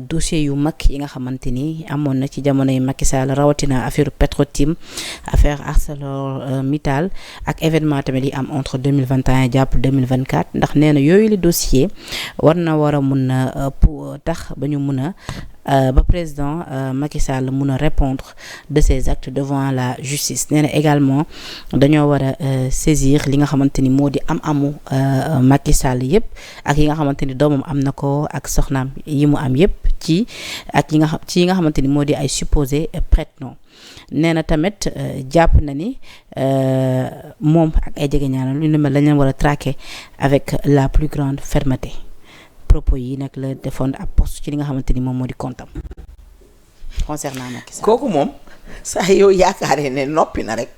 dossier yu mag yi nga xamante ni amoon na ci jamono yi Macky Sall rawatina affaire Petro-Tim affaire ArcelorMittal ak événement tamit yi am entre 2021 jàpp 2024 ndax nee na yooyu li dossier war a mun a tax ba ñu mun a ba président Macky Sall mun a répondre de ses actes devant la justice nee na également dañoo war a saisir li nga xamante ni moo di amu Macky Sall yëpp ak yi nga xamante ni doomam am na ko ak soxnaam yi mu am yëpp ci yi nga xamante ni moo di ay supposé prête-nom nee na tamit jàpp na ni moom ak ay jegeñaanam lu ne mel lañ leen war a traquer avec la plus grande fermeté. propos yi nag la defoon ab poste ci li nga xamante ni moom moo di comptam concernant Macky Sall. kooku moom saa yow yaakaaree ne noppi na rek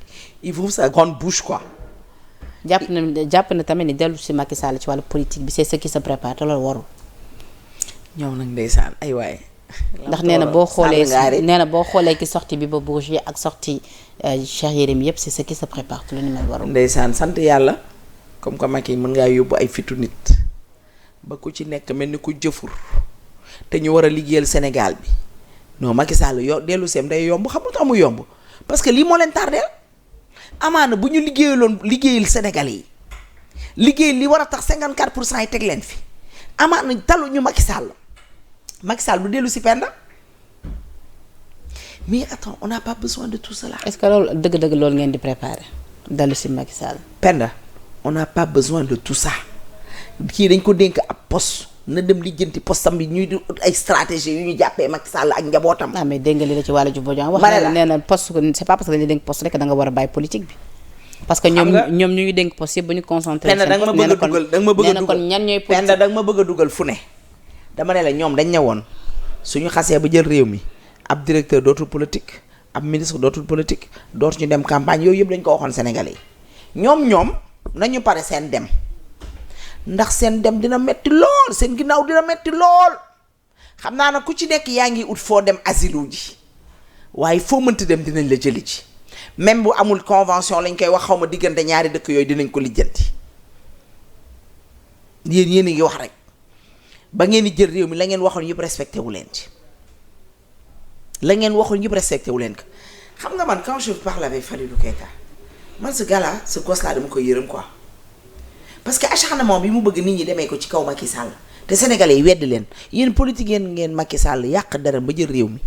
il faut sa grande bouche quoi. jàpp na tamit ni dellu si Macky Sall ci wàllu politique bi c'est ce qui se prépare te loolu warul. ñoom nag ndeysaan ay waaye. ndax nee na boo xoolee ki sortie bi ba Bourgier ak sortie Cheikh Yérim yëpp c'est ce qui se prépare te lu ni mel warul. ndeysaan sant yàlla comme que Macky mën ngaa yóbbu ay fitu nit. ba ku ci nekk mel ni ku jëfur te ñu war a liggéeyal Sénégal bi non Macky Sall dellu seem day yomb xamul tax mu yomb parce que lii moo leen tardeel amaana bu ñu liggéeyal Sénégalais yi liggéey li war a tax 54% yi teg leen fi amaana taluñu Macky Sall du dellu si Penda mais attends on n'a pas besoin de tout cela. est-ce que loolu dëgg-dëgg loolu ngeen di préparer dellu si Macky Sall. Penda on n'a pas besoin de tout ça. kii dañ ko dénk ab poste na dem lijjanti postam bi ñuy di ay stratégie yu ñu jàppee Macky Sall ak njabootam. mais dégg nga li la ci wàllu Diouf wax na nee na poste c'est pas parce que dañu dénk poste rek da nga war a bàyyi politique bi. parce que ñoom ñu ngi dénk poste yëpp bu ñu concentré. Penda da nga ma bëgg a dugal da nga ma bëgg a dugal kon ñan ñooy Penda da nga ma bëgg a dugal fu ne. dama ne la ñoom dañ ne woon suñu xasee ba jël réew mi ab directeur dootul politique ab ministre dootul politique dootuñu dem campagne yooyu yëpp dañ ko waxoon Sénégalais yi ñoom nañu pare seen dem. ndax seen dem dina metti lool seen ginnaaw dina metti lool xam naa nag ku ci nekk yaa ngi ut foo dem asilu ji waaye foo mënti dem dinañ la jëli ci même bu amul convention lañ koy wax xaw ma diggante ñaari dëkk yooyu dinañ ko lijjanti yéen a ngi wax rek ba ngeen di jël réew mi la ngeen waxoon yëpp respecté wu leen ci la ngeen waxoon yëpp respecté wu leen ko xam nga man quand je parle avec Fadilou Keita man ce gars là ce gosse là dama koy yërëm quoi. parce que acharnement bi mu bëgg nit ñi demee ko ci kaw Macky Sall te sénégalais yi wedd leen yéen politique ngeen Macky Sall yàq dara ba jël réew mi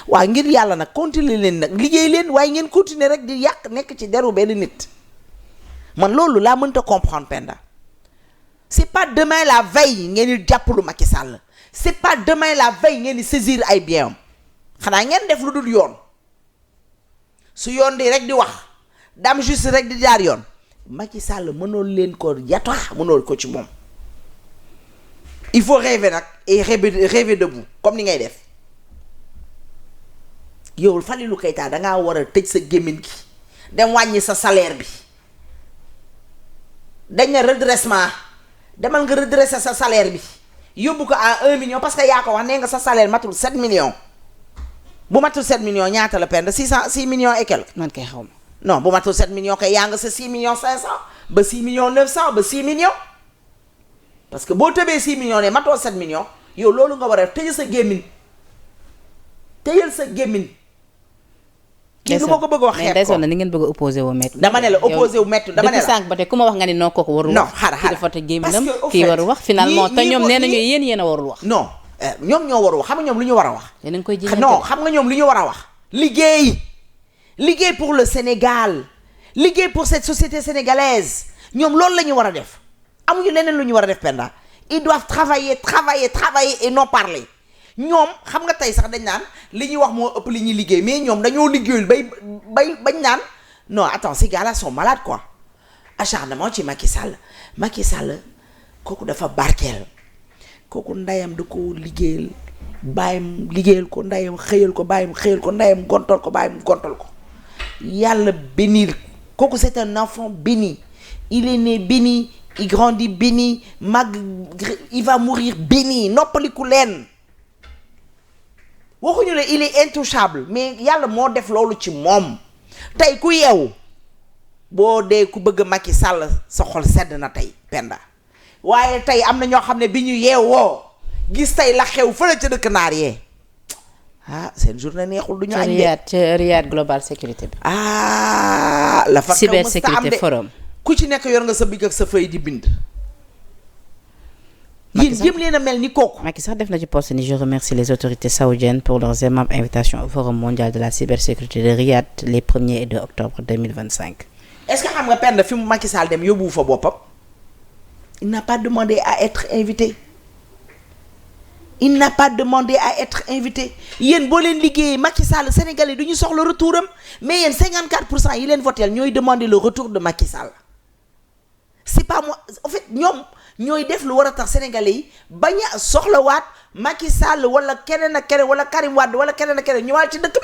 waaye ngir yàlla nag continuer leen nag liggéey leen waaye ngeen continuer rek di yàq nekk ci deru benn nit man loolu laa mënta comprendre Penda c'est pas demain la veille ngeen di jàppalu Macky Sall c'est pas demain la veille ngeen di saisir ay biens am xanaa ngeen def lu dul yoon su yoon di rek di wax dam juste rek di jaar yoon Macky Sall mënoo leen ko yata mënoo ko ci moom il faut rêver nag et rêver debout comme ni ngay def yow Fadilou Keita dangaa war a tëj sa gémmiñ gi dem wàññi sa salaire bi dañ na redressement demal nga redresser sa salaire bi yóbbu ko à 1 million parce que yaa ko wax nee nga sa salaire matul 7 millions bu matul 7 millions ñaata la peine de 6 millions et quelque. man kay xaw ma. non bu matul 7 millions kay yaa nga sa 6 millions 500 ba 6 millions 900 ba 6 millions parce que boo tëbee 6 millions ne matoo 7 millions yow loolu nga war a tëjal sa gémmiñ tëjal sa gémmiñ. kii lu ma ko bëgg a wax xeeb ko mais ni ngeen bëgg a opposé wu métti. dama ne la opposé wu métti dama ne la depuis sànq ba tey ku ma wax nga ni noo kooku warul wax. non xaaral kii dafa te gémmiñam kii warul wax finalement te ñoom nee nañu yéen a warul wax. non ñoom ñoo warul wax xam nga ñoom lu ñu war a wax. yéen a ngi koy ji non xam nga ñoom lu ñu war a wax. liggéey pour le Sénégal liggéey pour cette société sénégalaise ñoom loolu la ñu war a def amuñu leneen lu ñu war a def Penda ils doivent travailler et non parler ñoom xam nga tey sax dañ naan li ñuy wax moo ëpp li ñuy liggéey mais ñoom dañoo liggéeyul bañ naan non attends ces gars-là sont malades quoi acharnement ci Macky Sall kooku dafa barkeel kooku ndeyam da ko liggéeyal bàyyim liggéeyal ko ndeyam xëyal ko bàyyim xëyal ko ndeyam gontal ko bàyyim gontal ko yàlla bénir kooku c'est un enfant béni il est né béni il grandit béni mag il va mourir béni noppaliku leen waxuñu ne il est intouchable mais yàlla moo def loolu ci moom tey ku yeewu boo dee ku bëgg Macky Sall sa xol sedd na tey Penda waaye tey am na ñoo xam ne bi ñu yeewoo gis tey la xew fële ca dëkk naar yee seen journée neexul du ñu añ de ca Riyad Global Sécurité bi la fa xew cybersécurité forum ku ci nekk yor nga sa big ak sa feuille di bind yéen jëm leen a mel ni kooku Macky sax def na ci poste ni je remercie les autorités saoudiennes pour leurs aimables invitations au forum mondial de la cybersécurité de Riyad les 1er et 2 octobre 2025 est-ce que xam nga Penda fi mu Macky Sall dem yóbbuwu fa boppam il n'a pas demandé à être invité il n'a pas demandé à être invité yéen boo leen liggéeyee Macky Sall Sénégalais du ñu soxla retour am mais yéen 54% yi leen voté ñooy demander le retour de Macky Sall c'est pas moi en fait ñoom ñooy def lu war a tax Sénégalais yi bañ a soxlawaat Macky Sall wala keneen ak keneen wala Karim Wade wala keneen ak keneen ñëwaat ci dëkk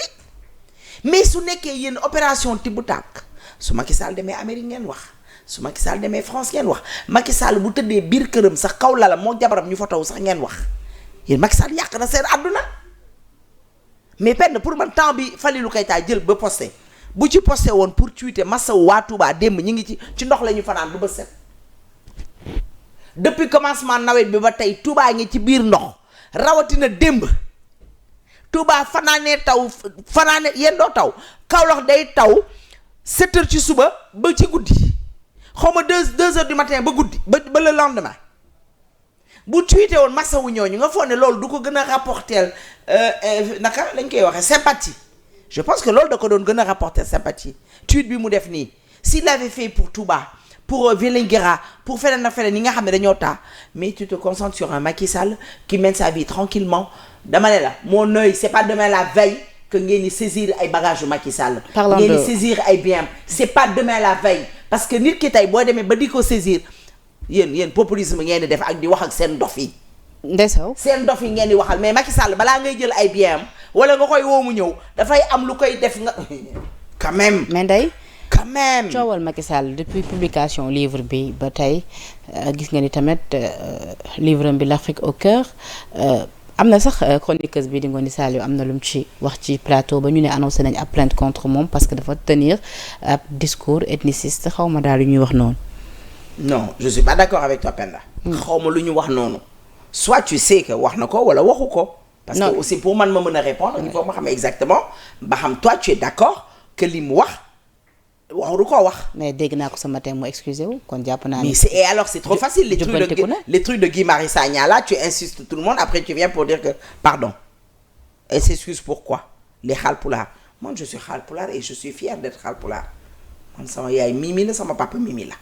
bi mais su nekkee yéen opération tibb tànk su Macky Sall demee Amérique ngeen wax su Macky Sall demee France ngeen wax Macky Sall bu tëddee biir këram sax kaw lala moo jabaram ñu fa taw sax ngeen wax yéen Macky Sall yàq na seen àdduna mais penn pour man temps bi Falilou Keita jël ba posté bu ci posté woon pour tweeter massa waa Touba démb ñi ngi ci ndox la ñu fanaan bu ba set depuis commencement nawet bi ba tey Touba ngi ci biir ndox rawatina démb Touba fanaanee taw fanaane yéen doo taw Kaolack day taw 7 heures ci suba ba ci guddi xaw ma 2 heures du matin ba guddi ba le lendemain bu tweeté woon massa wu ñooñu nga foog ne loolu du ko gën a rapporter naka lañ koy waxee sympathie je pense que loolu da ko doon gën a rapporter sympathie tweet bi mu def nii s'il l'avait fait pour Touba pour Vélingara pour feneen ak feneen yi nga xam ne dañoo taa mais tu te concentres sur un Macky Sall qui mène sa vie tranquillement dama ne la mon œil c'est pas demain la veille que ngeen di saisir ay bagages yu Macky Sall ngeen di saisir ay biens c'est pas demain la veille parce que nit ki tey boo demee ba di ko saisir yéen populisme ngeen di def ak di wax ak seen dof yi ndesaw seen dof yi ngeen di waxal mais Macky Sall balaa ngay jël ay biens wala nga koy woo mu ñëw dafay am lu koy def nga quand même mais Ndeye quand même coowal Macky Sall depuis publication livre bi ba tey gis nga ni tamit livre bi l'Afrique au cœur am na sax chroniqueuse bi di Ngoné Saliou am na lu mu ci wax ci plateau ba ñu ne annoncé nañ ab plainte contre moom parce que dafa tenir ab discours ethniciste xaw ma daal lu ñuy wax noonu. non je suis pas d'accord avec toi Penda. xaw ma lu ñu wax noonu. soit tu sais que wax na ko wala waxu ko. parce que aussi pour man ma mën a répondre il faut ma xam exactement ba xam toi tu es d'accord que li mu wax waxu ko wax. mais dégg naa ko ce matin mu excusé wu kon jàpp naa. mais c'est et alors c'est trop facile les trucs de Guy Marius Sagna là tu insistes tout le monde après tu viens pour dire que pardon et s'excuse pourquoi les Halpulaar moi je suis Halpulaar et je suis fier d'être Halpulaar man sama yaay Mimi la sama papa Mimi la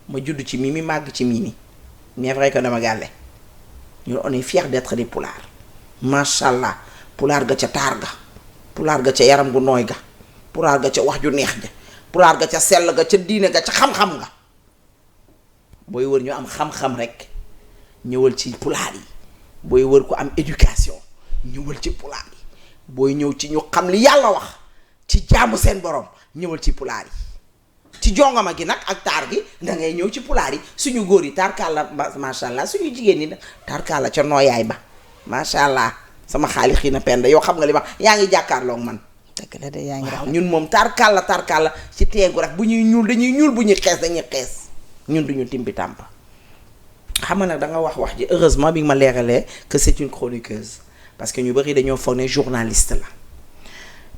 ma judd ci Mimi màgg ci Mimi mais vrai que dama gàlle ñun on est fier d'être des Pulaar macha allah Pulaar ga ca taar ga Pulaar ga ca yaram gu nooy ga Pulaar ga ca wax ju neex ja Pulaar ga ca sell ga ca diine ga ca xam-xam nga booy wër ñu am xam-xam rek ñëwal ci Pulaar yi booy wër ko am éducation ñëwal ci Pulaar yi booy ñëw ci ñu xam li yàlla wax ci jaamu seen borom ñëwal ci Pulaar yi ci jongama gi nag ak taar gi da ngay ñëw ci Pulaar yi suñu góor yi taarkaala macha allah suñu jigéen ñi nag taarkaala ca nooyaay ba macha allah sama xaalis xii na Penda yow xam nga li ma yaa ngi jàkkaarloo ak man. dëgg la de yaa ngi waaw ñun moom tarkalla ci teegu rek bu ñuy ñuul dañuy ñuul bu ñuy xees dañuy xees ñun duñu timbi tàmpa xam nga nag da nga wax ji heureusement bi nga ma leeralee que c'est une chroniqueuse parce que ñu bëri dañoo foog ne journaliste la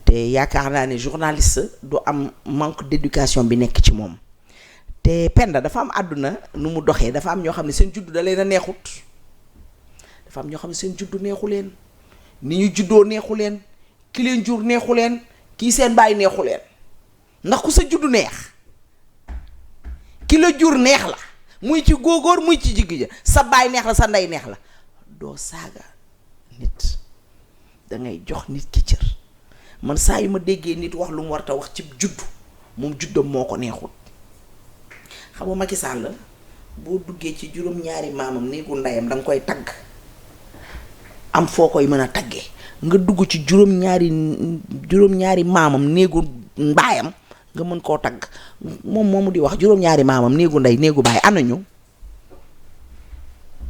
te yaakaar naa ne journaliste du am manque d'éducation bi nekk ci moom te Penda dafa am àdduna nu mu doxee dafa am ñoo xam ne seen juddu da leen a neexut dafa am ñoo xam ne seen juddu neexu leen ni ñu juddoo neexu leen ki leen jur neexu leen kii seen baay neexu leen ndax ku sa juddu neex ki la jur neex la muy ci góogóor muy ci jiggi ja sa baay neex la sa ndey neex la doo saaga nit dangay jox nit ki cër man saa yu ma déggee nit wax lu mu war a wax ci juddu moom juddam moo ko neexul xam nga Macky Sall boo duggee ci juróom-ñaari maamam néegu ndeyam danga koy tagg am foo koy mën a taggee nga dugg ci juróom-ñaari maamam néegu mbaayam nga mën koo tagg moom moomu di wax juróom-ñaari maamam néegu ndey néegu baay anañu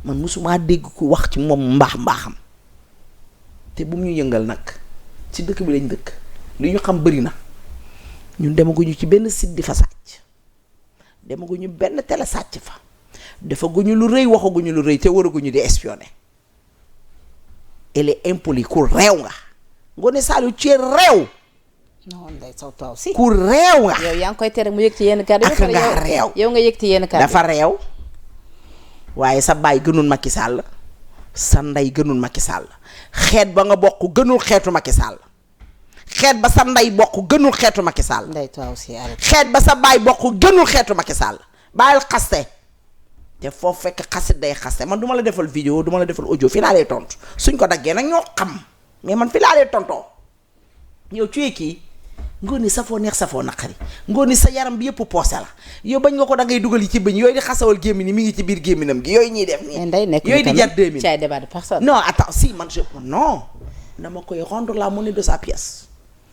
man mosumaa dégg ku wax ci moom mbaaxam te bu mu ñu yëngal nag ci dëkk bi lañ dëkk li ñu xam bëri na ñun demaguñu ci benn site di fa sàcc demaguñu benn télé sàcc fa defaguñu lu rëy waxaguñu lu rëy te waraguñu di espionner elle est impolie ku réew nga Ngoné Saliou ci réew. non Ndeye Sow taw si. ku réew nga. yow yaa ngi koy tere mu yëg ci yenn kàddu. ak nga réew yow nga yëg ci yenn kàddu. dafa réew waaye sa baay gënul Macky Sall sa ndey gënul Macky Sall xeet ba nga bokk gënul xeetu Macky Sall xeet ba sa ndey bokk gënul xeetu Macky Sall. Ndeye taw si xeet ba sa baay bokk gënul xeetu Macky Sall bàyyil xaste te foofu fekk xasit day xaste man duma la defal vidéo duma la defal audio fii laa lay tontu suñ ko daggee nag ñoo xam mais man fii laa lay tontoo yow tuyee kii Ngoné safoo neex safoo naqari Ngoné sa yaram bi yëpp poosé la yow bañ nga ko dangay dugal yi ci bëñ yooyu di xasawal gémmi ni mi ngi ci biir gémminam gi yooyu ñuy def nii yooyu di jar 2000 ci ay débat de personne. non attends si man je non dama koy rendre la monnaie de sa pièce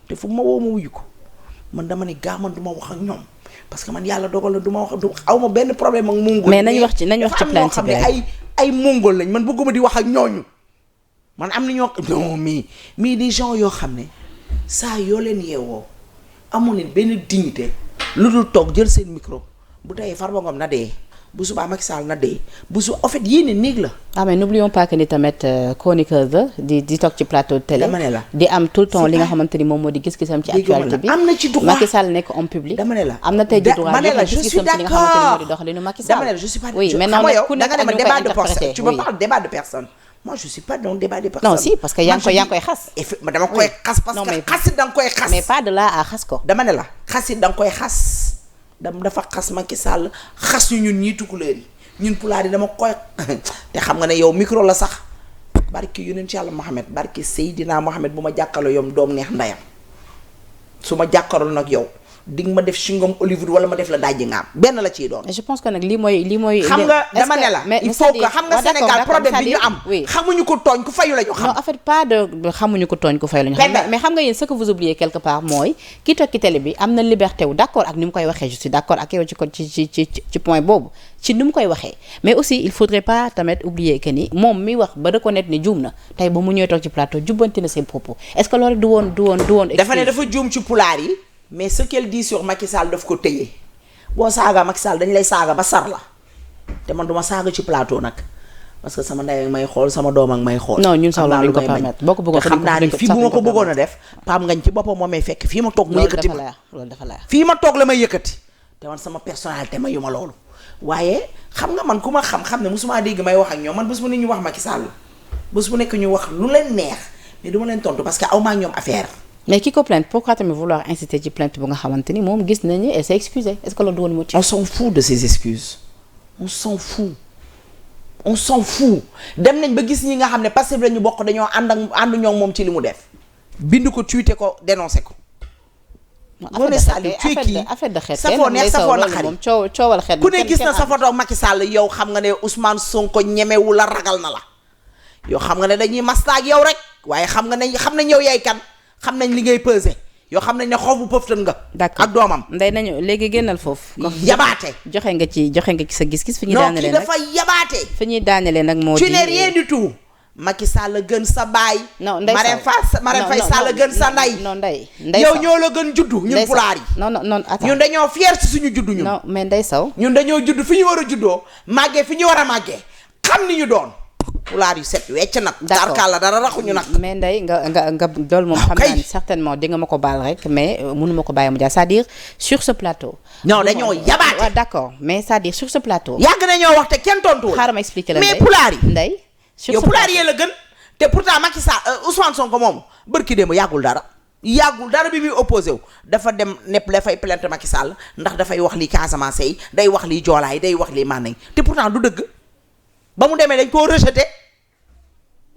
te fu ma woo ma wuyu ko man dama ne gaa man du ma wax ak ñoom parce que man yàlla dogal na du ma wax du aw ma benn problème ak mongol. mais nañ wax ci plainte bi rek ay mongol lañ man bëgguma di wax ak ñooñu man am na ñoo non mais des gens yoo xam ne saa yoo leen yeewoo amoon leen benn dignité lu dul toog jël seen micro bu tey Farba Ngom na dee bu subaa Macky Sall na dee bu su en fait yéene néeg la. ah mais n'oublions pas que ni tamit chroniqueuse la di toog ci plateau de télé. dama ne la di am tout le temps li nga xamante ni moom moo di gis-gisam ci actualité bi. am na ci droit Macky Sall nekk homme public. dama ne la am na tey ji droit joxe gis-gisam ci li nga xamante ni moo di doxalinu Macky Sall. dama ne la je suis pas oui mais non ku nekk ak ñu koy interprété tu me parles débat de personne. moi je suis pas dans le débat des personnes. non si parce que yaa ngi koy xas. dama koy xas parce que xasit da nga koy xas. mais pas de là à xas ko. dama ne la xasit da nga koy xas dafa xas Macky Sall xas ñu ñun ñii tukulóor yi ñun pulaar yi dama koy te xam nga ne yow micro la sax barki yonent Yàlla Mohamed barki Seydina Mohamed bu ma jàkkaarloo yow doom neex ndeyam su ma jàkkaarloo nag yow di nga ma def chewing-gum Hollywood wala ma def la dajji ngaam benn la ciy doon. je pense que nag lii mooy. xam nga dama ne la il faut que xam nga Sénégal problème bi ñu am. xamuñu ko tooñ ku fayu la ñu xam. non en fait pas de xamuñu ko tooñ ku fayu la ñu xam. mais xam nga yéen ce que vous oubliez quelque part mooy ki toog ci télé bi am na liberté wu d'accord ak ni mu koy waxee je suis d'accord ak yow ci point boobu ci ni mu koy waxee mais aussi il faudrait pas tamit oublier que ni moom mi wax ba reconnaître ni juum na tey ba mu ñëwee toog ci plateau jubbanti na ses propos est-ce que loolu du woon. dafa ne dafa juum ci pulaar yi. mais ce qu'elle dit sur Macky Sall daf ko téye boo saaga Macky Sall dañ lay saaga ba sar la te man duma saaga ci plateau nag parce que sama ndey ak may xool sama doom ak may xool. non ñun sax loolu ko permettre boo ko bëggoon xam naa ni fii bu ma ko bëggoon a def Pape Ngagne ci boppam moo may fekk fii ma toog mu yëkkati ma loolu dafa leer fii ma toog la may yëkkati te man sama personnalité ma yu ma loolu waaye xam nga man ku ma xam ne musuma dégg may wax ak ñoom man bés bu ne ñu wax Macky Sall bés bu nekk ñu wax lu leen neex mais duma leen tontu parce que aw maa ak ñoom affaire. mais ki ko plainte pourquoi tamit vouloir inciter ci plainte bu nga xamante ni moom gis nañu elle s'est excusée est-ce que loolu du woon motif. on s'en fout de ses excuses on s'en fout dem nañ ba gis ñi nga xam ne parce que la ñu bokk dañoo ànd ñoo moom ci li mu def bind ko tweeté ko dénoncé ko. Ngoné Saliou tu es kii affaire de xeet safoo neex safoo naqari moom coowal xeet ku ne gis na sa photo Macky Sall yow xam nga ne Ousmane Sonko ñemewu la ragal na la yow xam nga ne dañuy mastaak yow rek waaye xam nañ yow yaay kan xam nañ li ngay peser yoo xam nañ ne xoofu pëftan nga. d'accord ak doomam. ndey nañu léegi génnal foofu. yabaate. joxe nga ci sa gis-gis. fi ñuy non daanelee ki dafa yabaate. fi ñuy daanelee nag moo di. tu n'es rien du tout. Macky Sall gën sa baay. non ndey Marème Faye Sall gën sa ndey. non ndey yow ñoo la gën juddu. ñun pulaar yi. non attends ñun dañoo fier ci suñu juddu ñun. non mais ndey saw. ñun dañoo judd fi ñu war a juddoo màggee fi ñu war a màggee xam ni ñu doon. pulaar yu set wecc nag. d'accord tarkalla dara raxuñu nag. mais ndey nga dool moom xam naa ni certainement di nga ma ko baal rek mais mënuma ko bàyyi mu jaar c'est-à-dire sur ce plateau. non dañoo yabaate. waaw d'accord mais c'est-à-dire sur ce plateau. yàgg nañoo wax te kenn tontuwul. xaaral ma expliquer la mais pulaar yi. ndey sur yow pulaar yee la gën te pourtant Macky Sall Ousmane Sonko moom bërki démb yàggul dara bi muy opposé wu dafa dem nepp la fay plainte Macky Sall ndax dafay wax lii Casamance yi day wax lii Joolaa yi day wax lii Maanaam te pourtant du dëgg ba mu demee dañ koo rejeté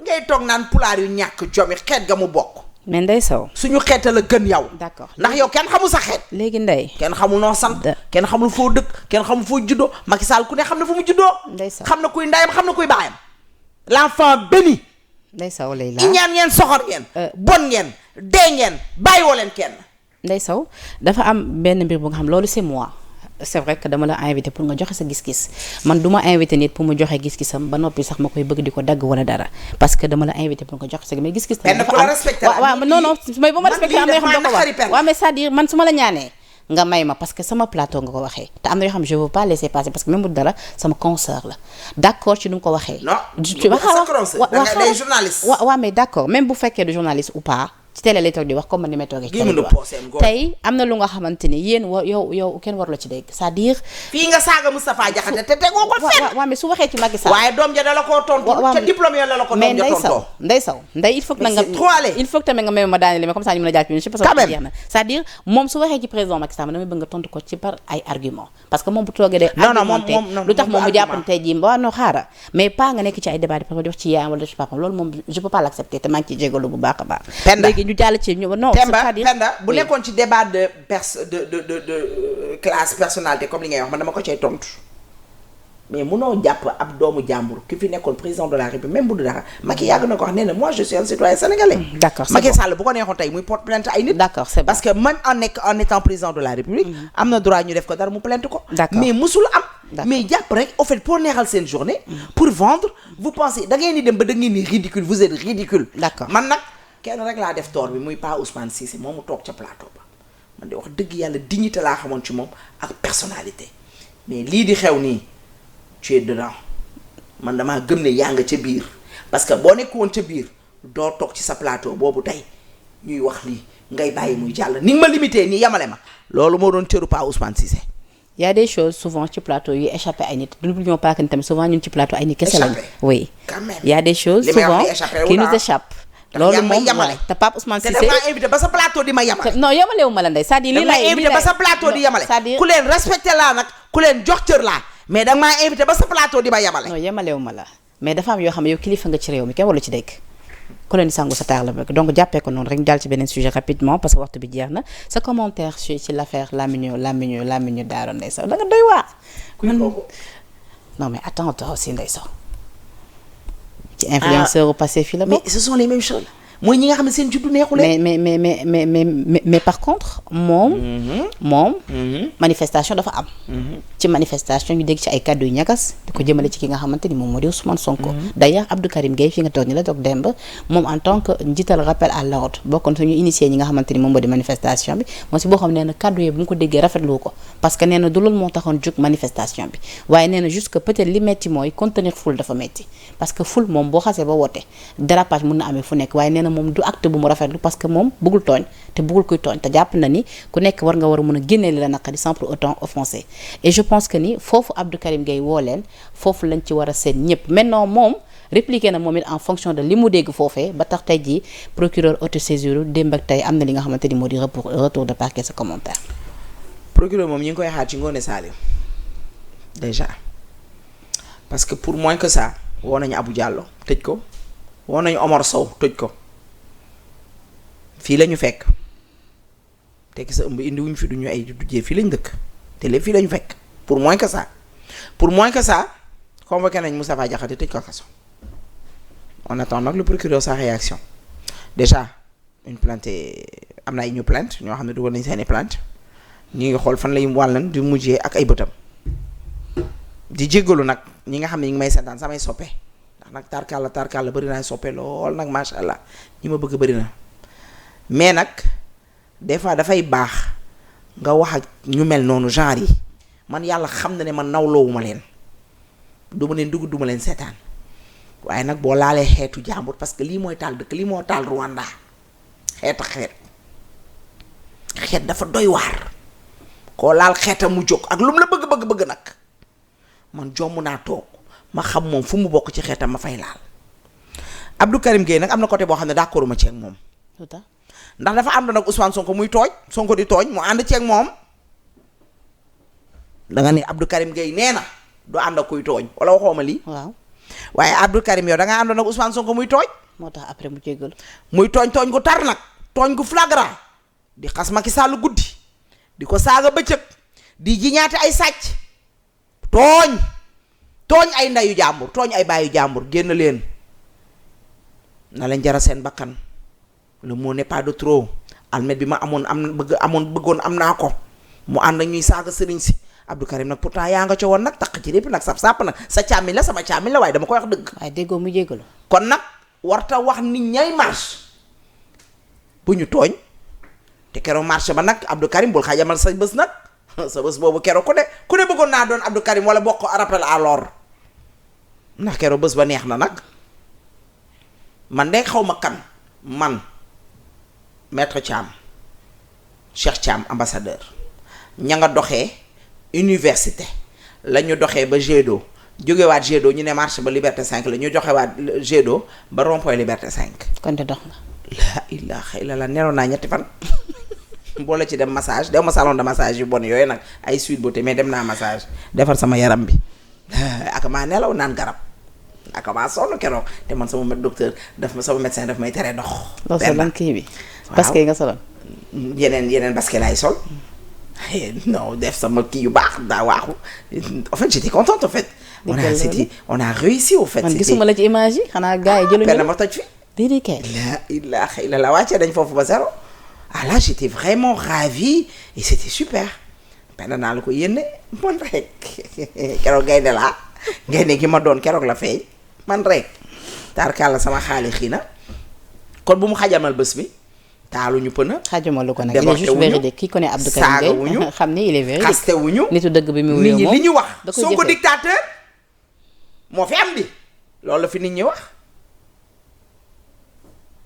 ngay toog naan pulaar yu ñàkk jomi xeet ga mu bokk. mais ndey saw suñu xeeta la gën yow. d'accord ndax yow kenn xamul sa xeet. léegi ndey. kenn xamul noo sant. kenn xamul foo dëkk kenn xamul foo juddoo Macky Sall ku ne xam na fu mu juddoo. ndey saw xam na kuy ndayam xam na kuy baayam. l'enfant béni. Ndeye Sow lay la iñaan ngeen soxor ngeen bon ngeen dee ngeen bàyyiwoo leen kenn. Ndeye Sow dafa am benn mbir bu nga xam loolu c'est moi c'est vrai que dama la invité pour nga joxe sa gis-gis man du ma invité nit pour mu joxe gis-gisam ba noppi sax ma koy bëgg di ko dagg wala dara parce que dama la invité pour nga joxe sa mais gis-gis tamit dafa am waaw non non mais ba ma respecté am na yoo xam ne doo ko wax waaw mais c'est-à-dire man su ma la ñaanee nga may ma parce que sama plateau nga ko waxee te am na yoo xam je veux pas laisser passer parce que même bu dara sama consoeur la d'accord ci nu nga ko waxee non des journalistes waaw mais d'accord même bu fekkee du journaliste ou pas ci télé lay toog di wax comme man ni may toogee ci télé di wax tey am na lu nga xamante ni yéen yow kenn war la ci dégg c'est-à-dire fii nga saaga Moustapha Diakhaté te tegoo ko fenn waaw mais su waxee ci Macky Sall waaye doom ja da la koo tontu ca diplôme yo la ko doom ja tontoo Ndeye Sow il faut que nag nga il faut que tamit nga may ma daanele mais comme ça ñu mën a jaar ci je sais pas ça jeex na c'est-à-dire moom su waxee ci président Macky Sall damay bëgg nga tontu ko ci par ay argument parce que moom bu toogee day argumenté lu tax moom mu jàpp tey jii waaw non xaaral mais pas nga nekk ci ay débat di parce que di wax ci yaayam wala ci papam loolu moom je peux pas l'accepter te maa ngi ciy jégalu bu baax a baax léegi ñu jàll ci non Penda bu nekkoon ci débat de classe personnalité comme li ngay wax man dama ko cay tontu mais munoo jàpp ab doomu jàmbur ki fi nekkoon président de la République même bu du dara Macky yàgg na ko wax nee na moi je suis un citoyen sénégalais. d'accord c'est Macky Sall bu ko neexoon tey muy porte plainte ay nit. d'accord c'est bon parce que même en étant président de la République. am na droit ñu def ko dara mu plainte ko. d'accord mais musul am. mais jàpp rek au fait pour neexal seen journée. pour vendre vous pensez da ngeen di dem ba da ngeen di ridicule vous êtes ridicule. d'accord man nag kenn rek laa def tort bi muy pas Ousmane Cissé moom mu toog ca plateau ba man de wax dëgg yàlla dignité laa xamoon ci moom ak personnalité mais lii di xew nii tu es dedans man damaa gëm ne yaa nga ca biir parce que boo nekk woon ca biir doo toog ci sa plateau boobu tey ñuy wax lii ngay bàyyi muy jàll ni nga ma limité nii yamale ma loolu moo doon cëru pas Ousmane Cissé. y a des choses souvent ci plateau yu échappé ay nit n'oublions pas que tamit souvent ñun ci plateau ay nit kese lañu. oui y a des choses souvent qui nous échappent. loolu moom te Pape Ousmane Cissé te dama invité ba sa plateau di ma yamale. non yamalewu ma la Ndeye c'est-à-dire lii lay invité ba sa plateau di yamale. c'est-à-dire ku leen respecté laa nag ku leen jox cër laa mais danga maa invité ba sa plateau di ma yamale. non yamalewu ma la mais dafa am yoo xam ne yow kilifa nga ci réew mi kenn waru ci dégg ku leen sangu sa taar la bëgg donc jàppee ko noonu rek ñu jàll ci beneen sujet rapidement parce que waxtu bi jeex na sa commentaire ci l'affaire Lamine Daaro Ndeye Sow da nga doy waar. non mais attends toi aussi Ndeye Sow ci influenceur au passé fii la mais ce sont les mêmes choses mooy ñi nga xam ne seen juddu neexulee. mais par contre moom. manifestation dafa am. ci manifestation ñu dégg ci ay kàddu yu ñagas di ko jëmale ci ki nga xamante ni moom moo di Ousmane Sonko. d'ailleurs Abdou Karim Gueye fi nga toog ni la toog demb moom en tant que njiital rappel à l'ordre bokkoon suñu initié ñi nga xamante ni moom moo di manifestation bi moom si boo xam nee na kàddu yooyu bu mu ko déggee rafetlu ko parce que nee na du loolu moo taxoon jóg manifestation bi waaye nee na juste que peut-être li metti mooy contenir foule dafa metti parce que foule moom boo xasee ba woote dérapage mën na amee fu nekk waaye nee na moom du acte bu mu rafetlu parce que moom bëggul tooñ te bëggul kuy tooñ te jàpp na ni ku nekk war nga war a mën a génnee li la naqari sans pour autant offenser et je pense que ni foofu Abdou Karim Gueye woo leen foofu lañ ci war a seen ñëpp maintenant moom répliqué na moom it en fonction de li mu dégg foofee ba tax tey jii procureur autosaisir démb ak tey am na li nga xamante ni moo di retour de parquet sa commentaire. procureur moom ñi ngi koy xaar ci Ngoné Saliou déjà parce que pour moins que ça woo nañu Abou Diallo tëj ko woo nañu Omar Sow tëj ko fii la ñu fekk tekki sa ëmb indi wuñ fi duñu ay dujee fii lañ dëkk te lépp fii la ñu fekk pour moins que ça convoqué nañ Moustapha Diakhaté tëj ko kaso on attend nag le procureur sa réaction déjà une plainte am na ay ñu plainte ñoo xam ne dugal nañ seeni plainte ñi ngi xool fan lay wàllan di mujjee ak ay bëtam di jéggalu nag ñi nga xam ne ñi ngi may seetaan samay soppe ndax nag tarkalla bëri naa soppe lool nag macha allah ñi ma bëgg bëri na mais nag des fois dafay baax nga wax ak ñu mel noonu genre yi man yàlla xam na ne man nawloowuma leen duma leen dugg duma leen seetaan waaye nag boo laalee xeetu jàmbur parce que lii mooy taal dëkk lii moo taal Rwanda xeet dafa doy waar koo laal xeetam mu jóg ak lu mu la bëgg nag man jomm naa toog ma xam moom fu mu bokk ci xeetam ma fay laal Abdou Karim Gueye nag am na côté boo xam ne d'accord ma ci ak moom ndax dafa ànd nag Ousmane Sonko muy tooñ Sonko di tooñ mu ànd ci ak moom danga ne Abdou Karim Gueye nee na du ànd ak kuy tooñ wala waxoo ma lii. waaw waaye Abdou Karim yow da nga àndoon ak Ousmane Sonko muy tooñ. moo tax après mu jéggal. muy tooñ gu tar nag tooñ gu flagrant di xas Macky Sall guddi di ko saaga bëccëg di jiñaate ay sàcc tooñ ay ndayu jàmbur tooñ ay baayu jàmbur génn leen na leen jara seen bakkan le mot n'est pas de trop almet bi ma bëggoon am naa ko mu ànd ñuy saaga sëriñ si Abdou Karim nag pourtant yaa nga ca woon nag taq ci lépp nag sap nag sa càmmiñ la sama càmmiñ la waaye dama koy wax dëgg. waaye déggoo mu jégalu. kon nag warta wax nit ñay marche bu ñu tooñ te keroog marche ba nag Abdou Karim bul xajamal sa bés nag sa bés boobu keroog ku ne bëggoon naa doon Abdou Karim wala bokk rappel à l'ordre ndax keroog bés ba neex na nag man de xaw ma kan man maître Thiam Cheikh Thiam ambassadeur ña nga doxee université la ñu doxee ba Gédo jógewaat Gédo ñu ne marche ba Liberté 5 la ñu joxewaat Gédo ba rond-point Liberté 5. kon de dox nga. la ilaha illallah neroon naa ñetti fan boole ci dem massage dew ma salon de massage yu bon yooyu nag ay Sweet Beauté mais dem naa massage defar sama yaram bi ak maa nelaw naan garab ak maa sonn keroog te man sama docteur sama médecin daf may tere dox. loo soloon kii bi. basket nga soloon. yeneen basket laay sol. non def sama kii yu baax daa waaxu en fait j'étais contente en fait. on a réussi au fait. man gisuma la ci image yi xanaa gars yi jëluñu. benn ma toj fi. déedéet kay. la ilaha illallah wàccee dañ foofu ba zéro. ah là j'étais vraiment ravie et c'était super. benn naa la ko yéene man rek keroog gaynde laa gaynde gi ma doon keroog la feeñ man rek. tarkalla sama xaali xii na kon bu mu xajamal bés bi. taaluñu pëna. xajumalu ko nag il est juste véridique ki connaît Abdou Karim Gueye xam ni il est véridique. xaste wuñu nitu dëgg bi mu wéyoo moom nit ñi li ñu wax. da koy Sonko dictateur moo fi am di loolu la fi nit ñi wax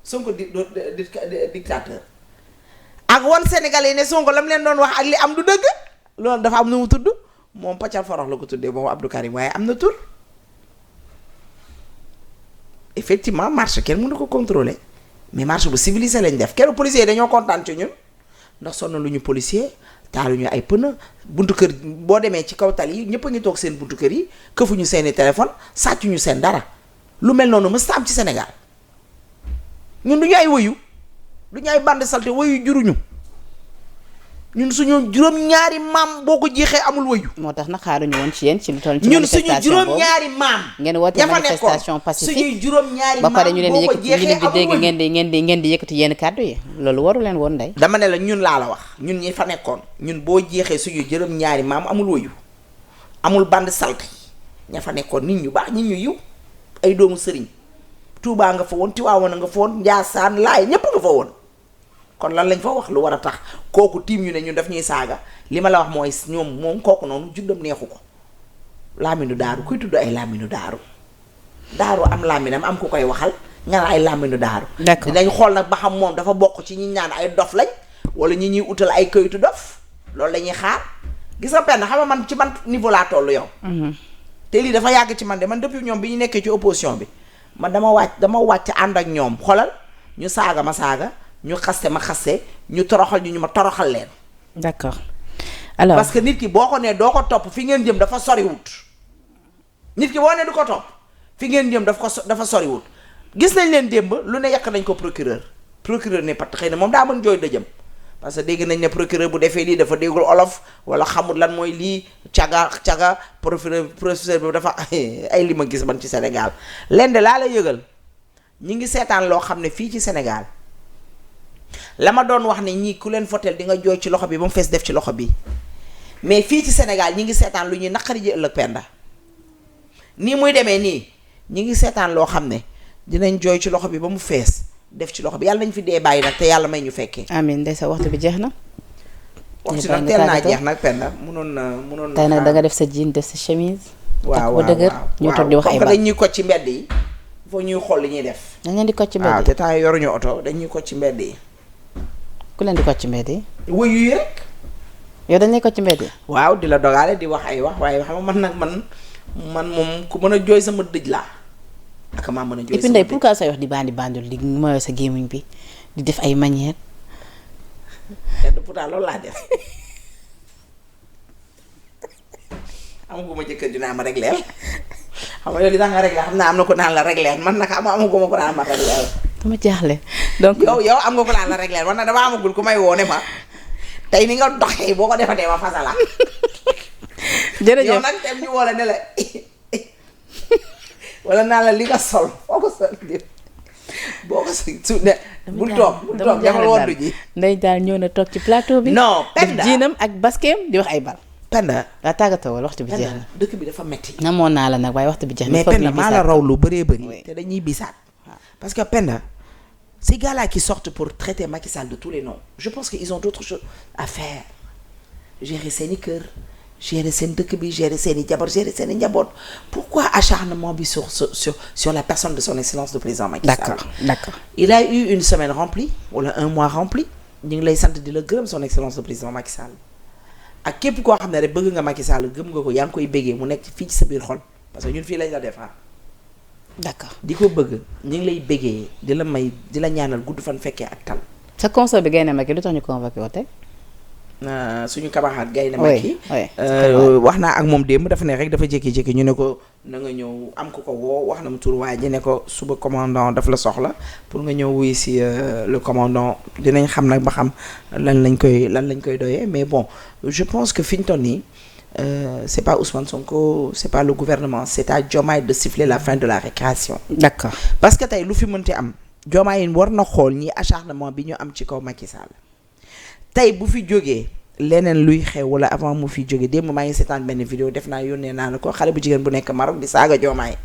Sonko dictateur ak wan Sénégalais yi ne Sonko la mu leen doon wax ak li am du dëgg loolu dafa am nu mu tudd moom paccal forox la ko tuddee moom Abdou Karim waaye am na tur effectivement marche kenn mënu ko contrôler. mais marche bu civilisé lañ def keroog policiers yi dañoo kontaan ci ñun ndax sonn lu ñu policier taaluñu ay pneu buntu kër boo demee ci kaw tali yi ñëpp a ngi toog seen buntu kër yi këfuñu seeni téléphone sàccuñu seen dara lu mel noonu mës ta am ci Sénégal ñun du ñu ay woyu du ñu ay bande salté woyu juruñu ñun suñu juróom-ñaari maam boo ko jeexee amul woyu. moo tax nag xaaruñu woon ci yéen ci lu toll ci ñun suñu juróom-ñaari maam. ngeen woote manifestation pacifique suñu juróom-ñaari ba maam pare ñu leen boo ko yëkkati ñu jeexee leen di dégg amul ngeen di yëkkati yenn kàddu yi loolu waru leen woon ndey. dama ne la ñun laa la wax ñun ñi fa nekkoon ñun boo jeexee suñu juróom-ñaari maam amul woyu amul bande salte ña fa nekkoon nit ñu baax nit ñu yiw ay doomu sëriñ Tuubaa nga fa woon Tiwaawan nga fa woon Njaasaan Laay ñépp nga fa woon kon lan lañ fa wax lu war a tax kooku tiim ñu ne ñun daf ñuy saaga li ma la wax mooy ñoom moom kooku noonu juddam neexu ko laaminu daaru kuy tudd ay laaminu daaru am laaminam am ku koy waxal nga ne ay laaminu daaru. d'accord dinañ xool nag ba xam moom dafa bokk ci ñi ñaan ay dof lañ wala ñi ñuy utal ay këyitu dof loolu la ñuy xaar gis nga penn xam nga man ci ban niveau laa toll yow. te lii dafa yàgg ci man de man depuis ñoom bi ñu nekkee ci opposition bi man dama wàcc ànd ak ñoom xoolal ñu saaga ma saaga. ñu xaste ma xaste ñu toroxal ñu ma toroxal leen. d'accord alors parce que nit ki boo ko nee doo ko topp fi ngeen jëm dafa soriwut nit ki boo nee du ko topp fi ngeen jëm dafa soriwut gis nañ leen démb lu ne yàq nañ ko procureur ne pat xëy na moom daa mën jooy dëjëm parce que dégg nañ ne procureur bu defee lii dafa déggul olof wala xamul lan mooy lii caga professeur bi dafa ay li ma gis man ci Sénégal leen de laa la yëgal ñi ngi seetaan loo xam ne fii ci Sénégal la ma doon wax ne ñii ku leen fotel di nga jooy ci loxo bi ba mu fees def ci loxo bi mais fii ci Sénégal ñi ngi seetaan lu ñuy naqari ji ëllëg penda nii muy demee nii ñi ngi seetaan loo xam ne dinañ jooy ci loxo bi ba mu fees def ci loxo bi yàlla nañ fi dee bàyyi nag te yàlla may ñu fekkee. amiin ndey sa waxtu bi jeex na. waxtu nag teel naa jeex nag penda munoon na. tey nag da nga def sa jean def sa chemise. waaw takk ba dëgër ñu toog di wax ay baat dañ ñuy ko ci mbedd yi. il faut ñuy xool li ñuy def. dañ leen di ko ci mbedd yi waaw te temps yoruñu oto dañ ñuy ko ci mbedd yi. ku leen di ko ci mbedd yi. wëyu yi rek. yow dañ lay ko ci mbedd yi. waaw di la dogaale di wax ay wax waaye xam nga man nag man moom ku mën a jooy sama dëj laa. ak maa mën a jooy sama dëj. et puis ndey pourquoi say wax di bandul di moyoo sa gémmiñ bi di def ay manière. te pourtant loolu laa def amaguma jëkkër dinaa ma régleel xam nga yow li tax nga régleel xam naa am na ko naan la régleel man nag amaguma ko naan ma régleel. dama jaaxle donc yow am nga ko naan la régleel man nag dama amagul ku may woo ne ma tey ni nga doxee boo ko defatee ma fasala. jërëjëf yow nag tem ñu woo la ne la wala naa la li nga sol foo ko sol boo ko su ne bul toog demal wondu ji. Ndeye daal ñëw na toog ci plateau bi. non Penda def jiinam ak baskeem di wax ay bal. Penda daa tàggatoo wala waxtu bi jeex na. dëkk bi dafa metti. namoon naa la nag waaye waxtu bi jeex na. mais Penda maa la raw lu bëree bëri. Oui. te dañuy bisaat. parce que Penda ces gars-là qui sortent pour traiter Macky Sall de tous les noms je pense que ils ont d'autres choses à faire gérer seeni kër gérer seen dëkk bi gérer seeni jabar gérer seeni njaboot pourquoi acharnement bi sur la personne de son excellence le président Macky Sall. d'accord. il a eu une semaine remplie wala un mois rempli ñu ngi lay sant di la gërëm son excellence le président Macky Sall ak képp koo xam ne rek bëgg nga Macky Sall gëm nga ko yaa ngi koy béggee mu nekk fii ci sa biir xol parce que ñun fii lañ la defar. d'accord di ko bëgg ñu ngi lay béggee di la may di la ñaanal gudd fan fekkee ak tal. sa conseil bi Gaynde Macky lu tax ñu convoqué ko tey. suñu camarade Gaynde Macky. oui wax naa ak moom démb dafa ne rek dafa jékki-jékki ñu ne ko na nga ñëw am ko woo wax na mu tur waaye ji ne ko suba commandant daf la soxla pour nga ñëw wuy si le commandant dinañ xam nag ba xam lan lañ koy doyee mais bon je pense que fi ñu toll nii c'est pas Ousmane Sonko c'est pas le gouvernement c'est à Diomaye de siffler la fin de la récréation. d'accord parce que tey lu fi mënti am Diomaye war na xool ñi acharnement bi ñu am ci kaw Macky Sall tey bu fi jógee leneen luy xew wala avant mu fi jógee démb maa ngi seetaan benn vidéo def naa yónnee naa la ko xale bu jigéen bu nekk Maroc di saaga Diomaye.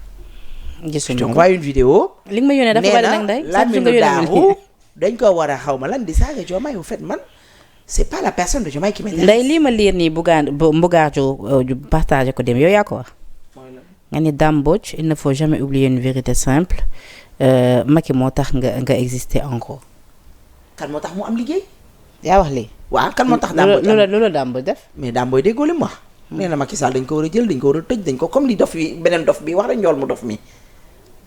gisuñu je crois une vidéo. li nga ma yónnee dafa bari nag Ndeye. nee na Lamine Daaxu dañ ko war a xaw ma lan di saaga Diomaye au fait man c'est pas la personne de Diomaye qui m'intéresse. Ndeye lii ma liir nii Mbougar ju partagé ko dem yow yaa ko wax. nga ni Dame Mbodj il ne faut jamais oublier une vérité simple Macky moo tax nga exister en gros. kan moo tax mu am liggéey. yaa wax lii. waaw kan moo tax Dame Mbodj loolu Dame Mbodj def. mais Dame Mbodj déggoo li mu wax. nee na Macky Sall dañ ko war a jël dañ ko war a tëj dañ ko comme li dof bi beneen dof bi wax la njool mu dof mi.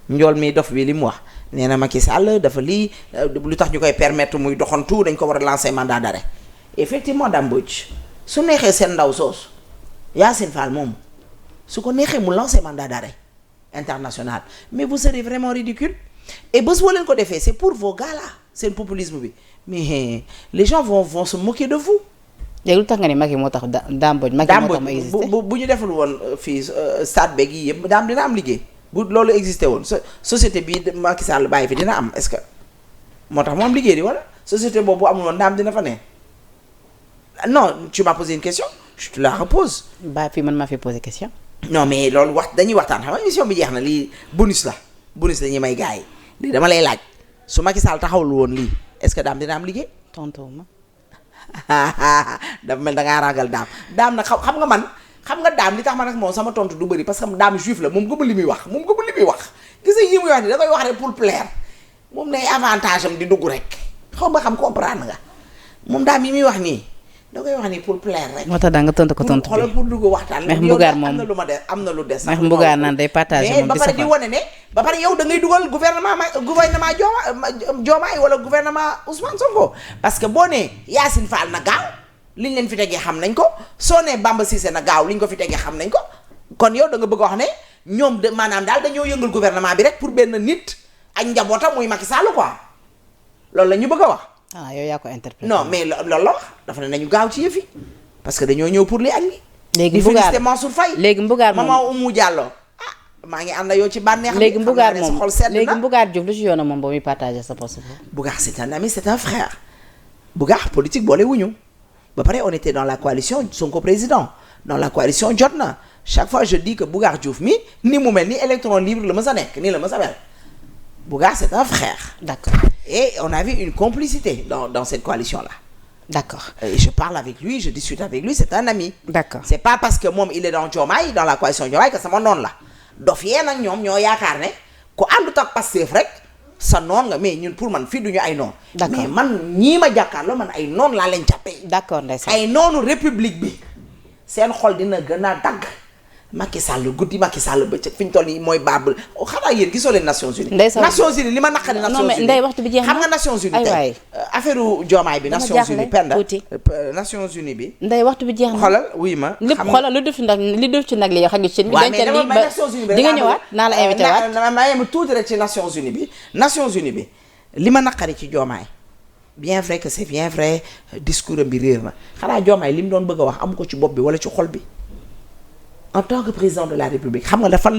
njool mi dof bi li mu wax nee na Macky Sall dafa lii lu tax ñu koy permettre muy doxantu dañ ko war a lancer mandat d'arrêt. effectivement Dame Mbodj su neexee seen ndaw soosu Yacine Fall moom su ko neexee mu lancer mandat d'arrêt international mais vous serez vraiment ridicule et bés boo leen ko defee c'est pour vos gars là seen populisme bi mais les gens vont se moquer de vous. léegi lu tax nga ni Macky moo tax Dame Mbodj Macky moo tax ma existé bu ñu deful woon fii stade beeg yi yëpp daam dina am liggéey bu loolu existé woon société bii Macky Sall bàyyi fi dina am est-ce que moo tax moo am liggéey di wala société boobu bu amul woon daam dina fa ne. non tu m'as posé une question je te la repose. ba fii man maa fi posé question. non mais loolu dañuy waxtaan xam nga émission bi jeex na lii bonus la dañuy may gars yi lii dama lay laaj su Macky Sall taxawul woon lii est-ce que daam dina am liggéey. tontu ma. dafa mel da ngaa ragal daam nag xam nga man xam nga daam li tax man nag moom sama tontu du bëri parce que daam juif la moom gëmul li muy wax gis nga yi muy wax ni da koy wax rek pour plaire moom nay avantage am di dugg rek xaw ma xam comprendre nga moom daam yi muy wax nii. da koy wax ni pour plaire rek. moo tax daa nga tontu ko tontu bi xoolal pour dugg waxtaan. mais Mbougar moom am na lu ma des am na lu des. mais Mbougar naan day partagé moom ba pare di wane ne ba pare yow da ngay dugal gouvernement Diomaye wala gouvernement Ousmane Sonko parce que boo nee Yacine Fall na gaaw liñ leen fi tegee xam nañ ko soo nee Bamba Cissé na gaaw liñ ko fi tegee xam nañ ko kon yow da nga bëgg a wax ne ñoom de maanaam daal dañoo yëngal gouvernement bi rek pour benn nit ak njabootam muy Macky Sall quoi loolu la ñu bëgg a wax. ah yow yaa ko interprété. non mais loolu la wax dafa ne nañu gaaw ci yëf yi parce que dañoo ñëw pour li ak li. léegi Mbougar di félicité Mansour Faye. léegi Mbougar moom maman Oumou Diallo maa ngi ànd yow ci bànneex. léegi Mbougar moom léegi na Mbougar Diouf lu ci yoonam moom ba muy partagé sa poste boobu. Mbougar c'est un ami c'est un frère. Mbougar politique boole wuñu ba pare on était dans la coalition Sonko président dans la coalition jot na chaque fois je dis que Mbougar Diouf mi ni mu mel ni électron libre la ma sa nekk nii la ma sa mel Mbougar c'est un frère. d'accord. Et on avait une complicité dans cette coalition-là. D'accord. Et je parle avec lui, je discute avec lui, c'est un ami. D'accord. C'est pas parce que moom il est dans Diomaye, dans la coalition Diomaye que sama noonu la. dof yee nag ñoom ñoo yaakaar ne ku àndut ak Pastef rek sa noon nga mais ñun pour man fii duñu ay noon. D'accord. mais man ñii ma jàkkaarloo man ay noon laa leen jàppee. D'accord ndeysaan. ay noonu république bi seen xol dina gën a dagg. Macky Sall guddi Macky Sall bëccëg fi ñu toll nii mooy baabul xanaa yéen gisoo leen Nations Unies. Nations Unies li ma naqari Nations Unies. non mais Ndeye waxtu bi jeex na xam nga Nations Unies tey affaire Diomaye bi Nations Unies penda Nations Unies bi. Ndeye waxtu bi jeex na xoolal wuy ma. lépp xoolal lu def ci nag li def ci nag li xam nga ci. waaw mais dama may Nations Unies bi di nga ñëwaat naa la invité waat. ma yem tuuti rek ci Nations Unies bi. Nations Unies bi li ma naqari ci Diomaye bien vrai que c'est bien vrai discours am bi réer na xanaa Diomaye li mu doon bëgg a wax amu ko ci bopp bi wala ci xol bi. En tant que président de la République xam nga da fan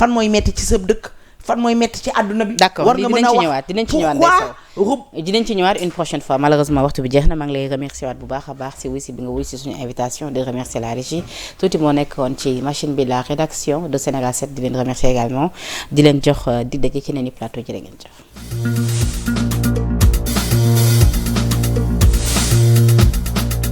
mooy metti ci sa dëkk fan mooy métti ci àdduna bi. d'accord war nga mën a wax dinañ ci ñëwaat dinañ ci ñëwaat une prochaine fois malheureusement waxtu bi jeex na maa ngi lay remercier waat bu baax a baax si wuy si bi nga wuy si suñu invitation de remercier la régie tuuti moo nekkoon ci machine bi la rédaction de Sénégal 7 di leen remercier également di leen jox dig daje ci neneen i plateau jërë ngeen jëf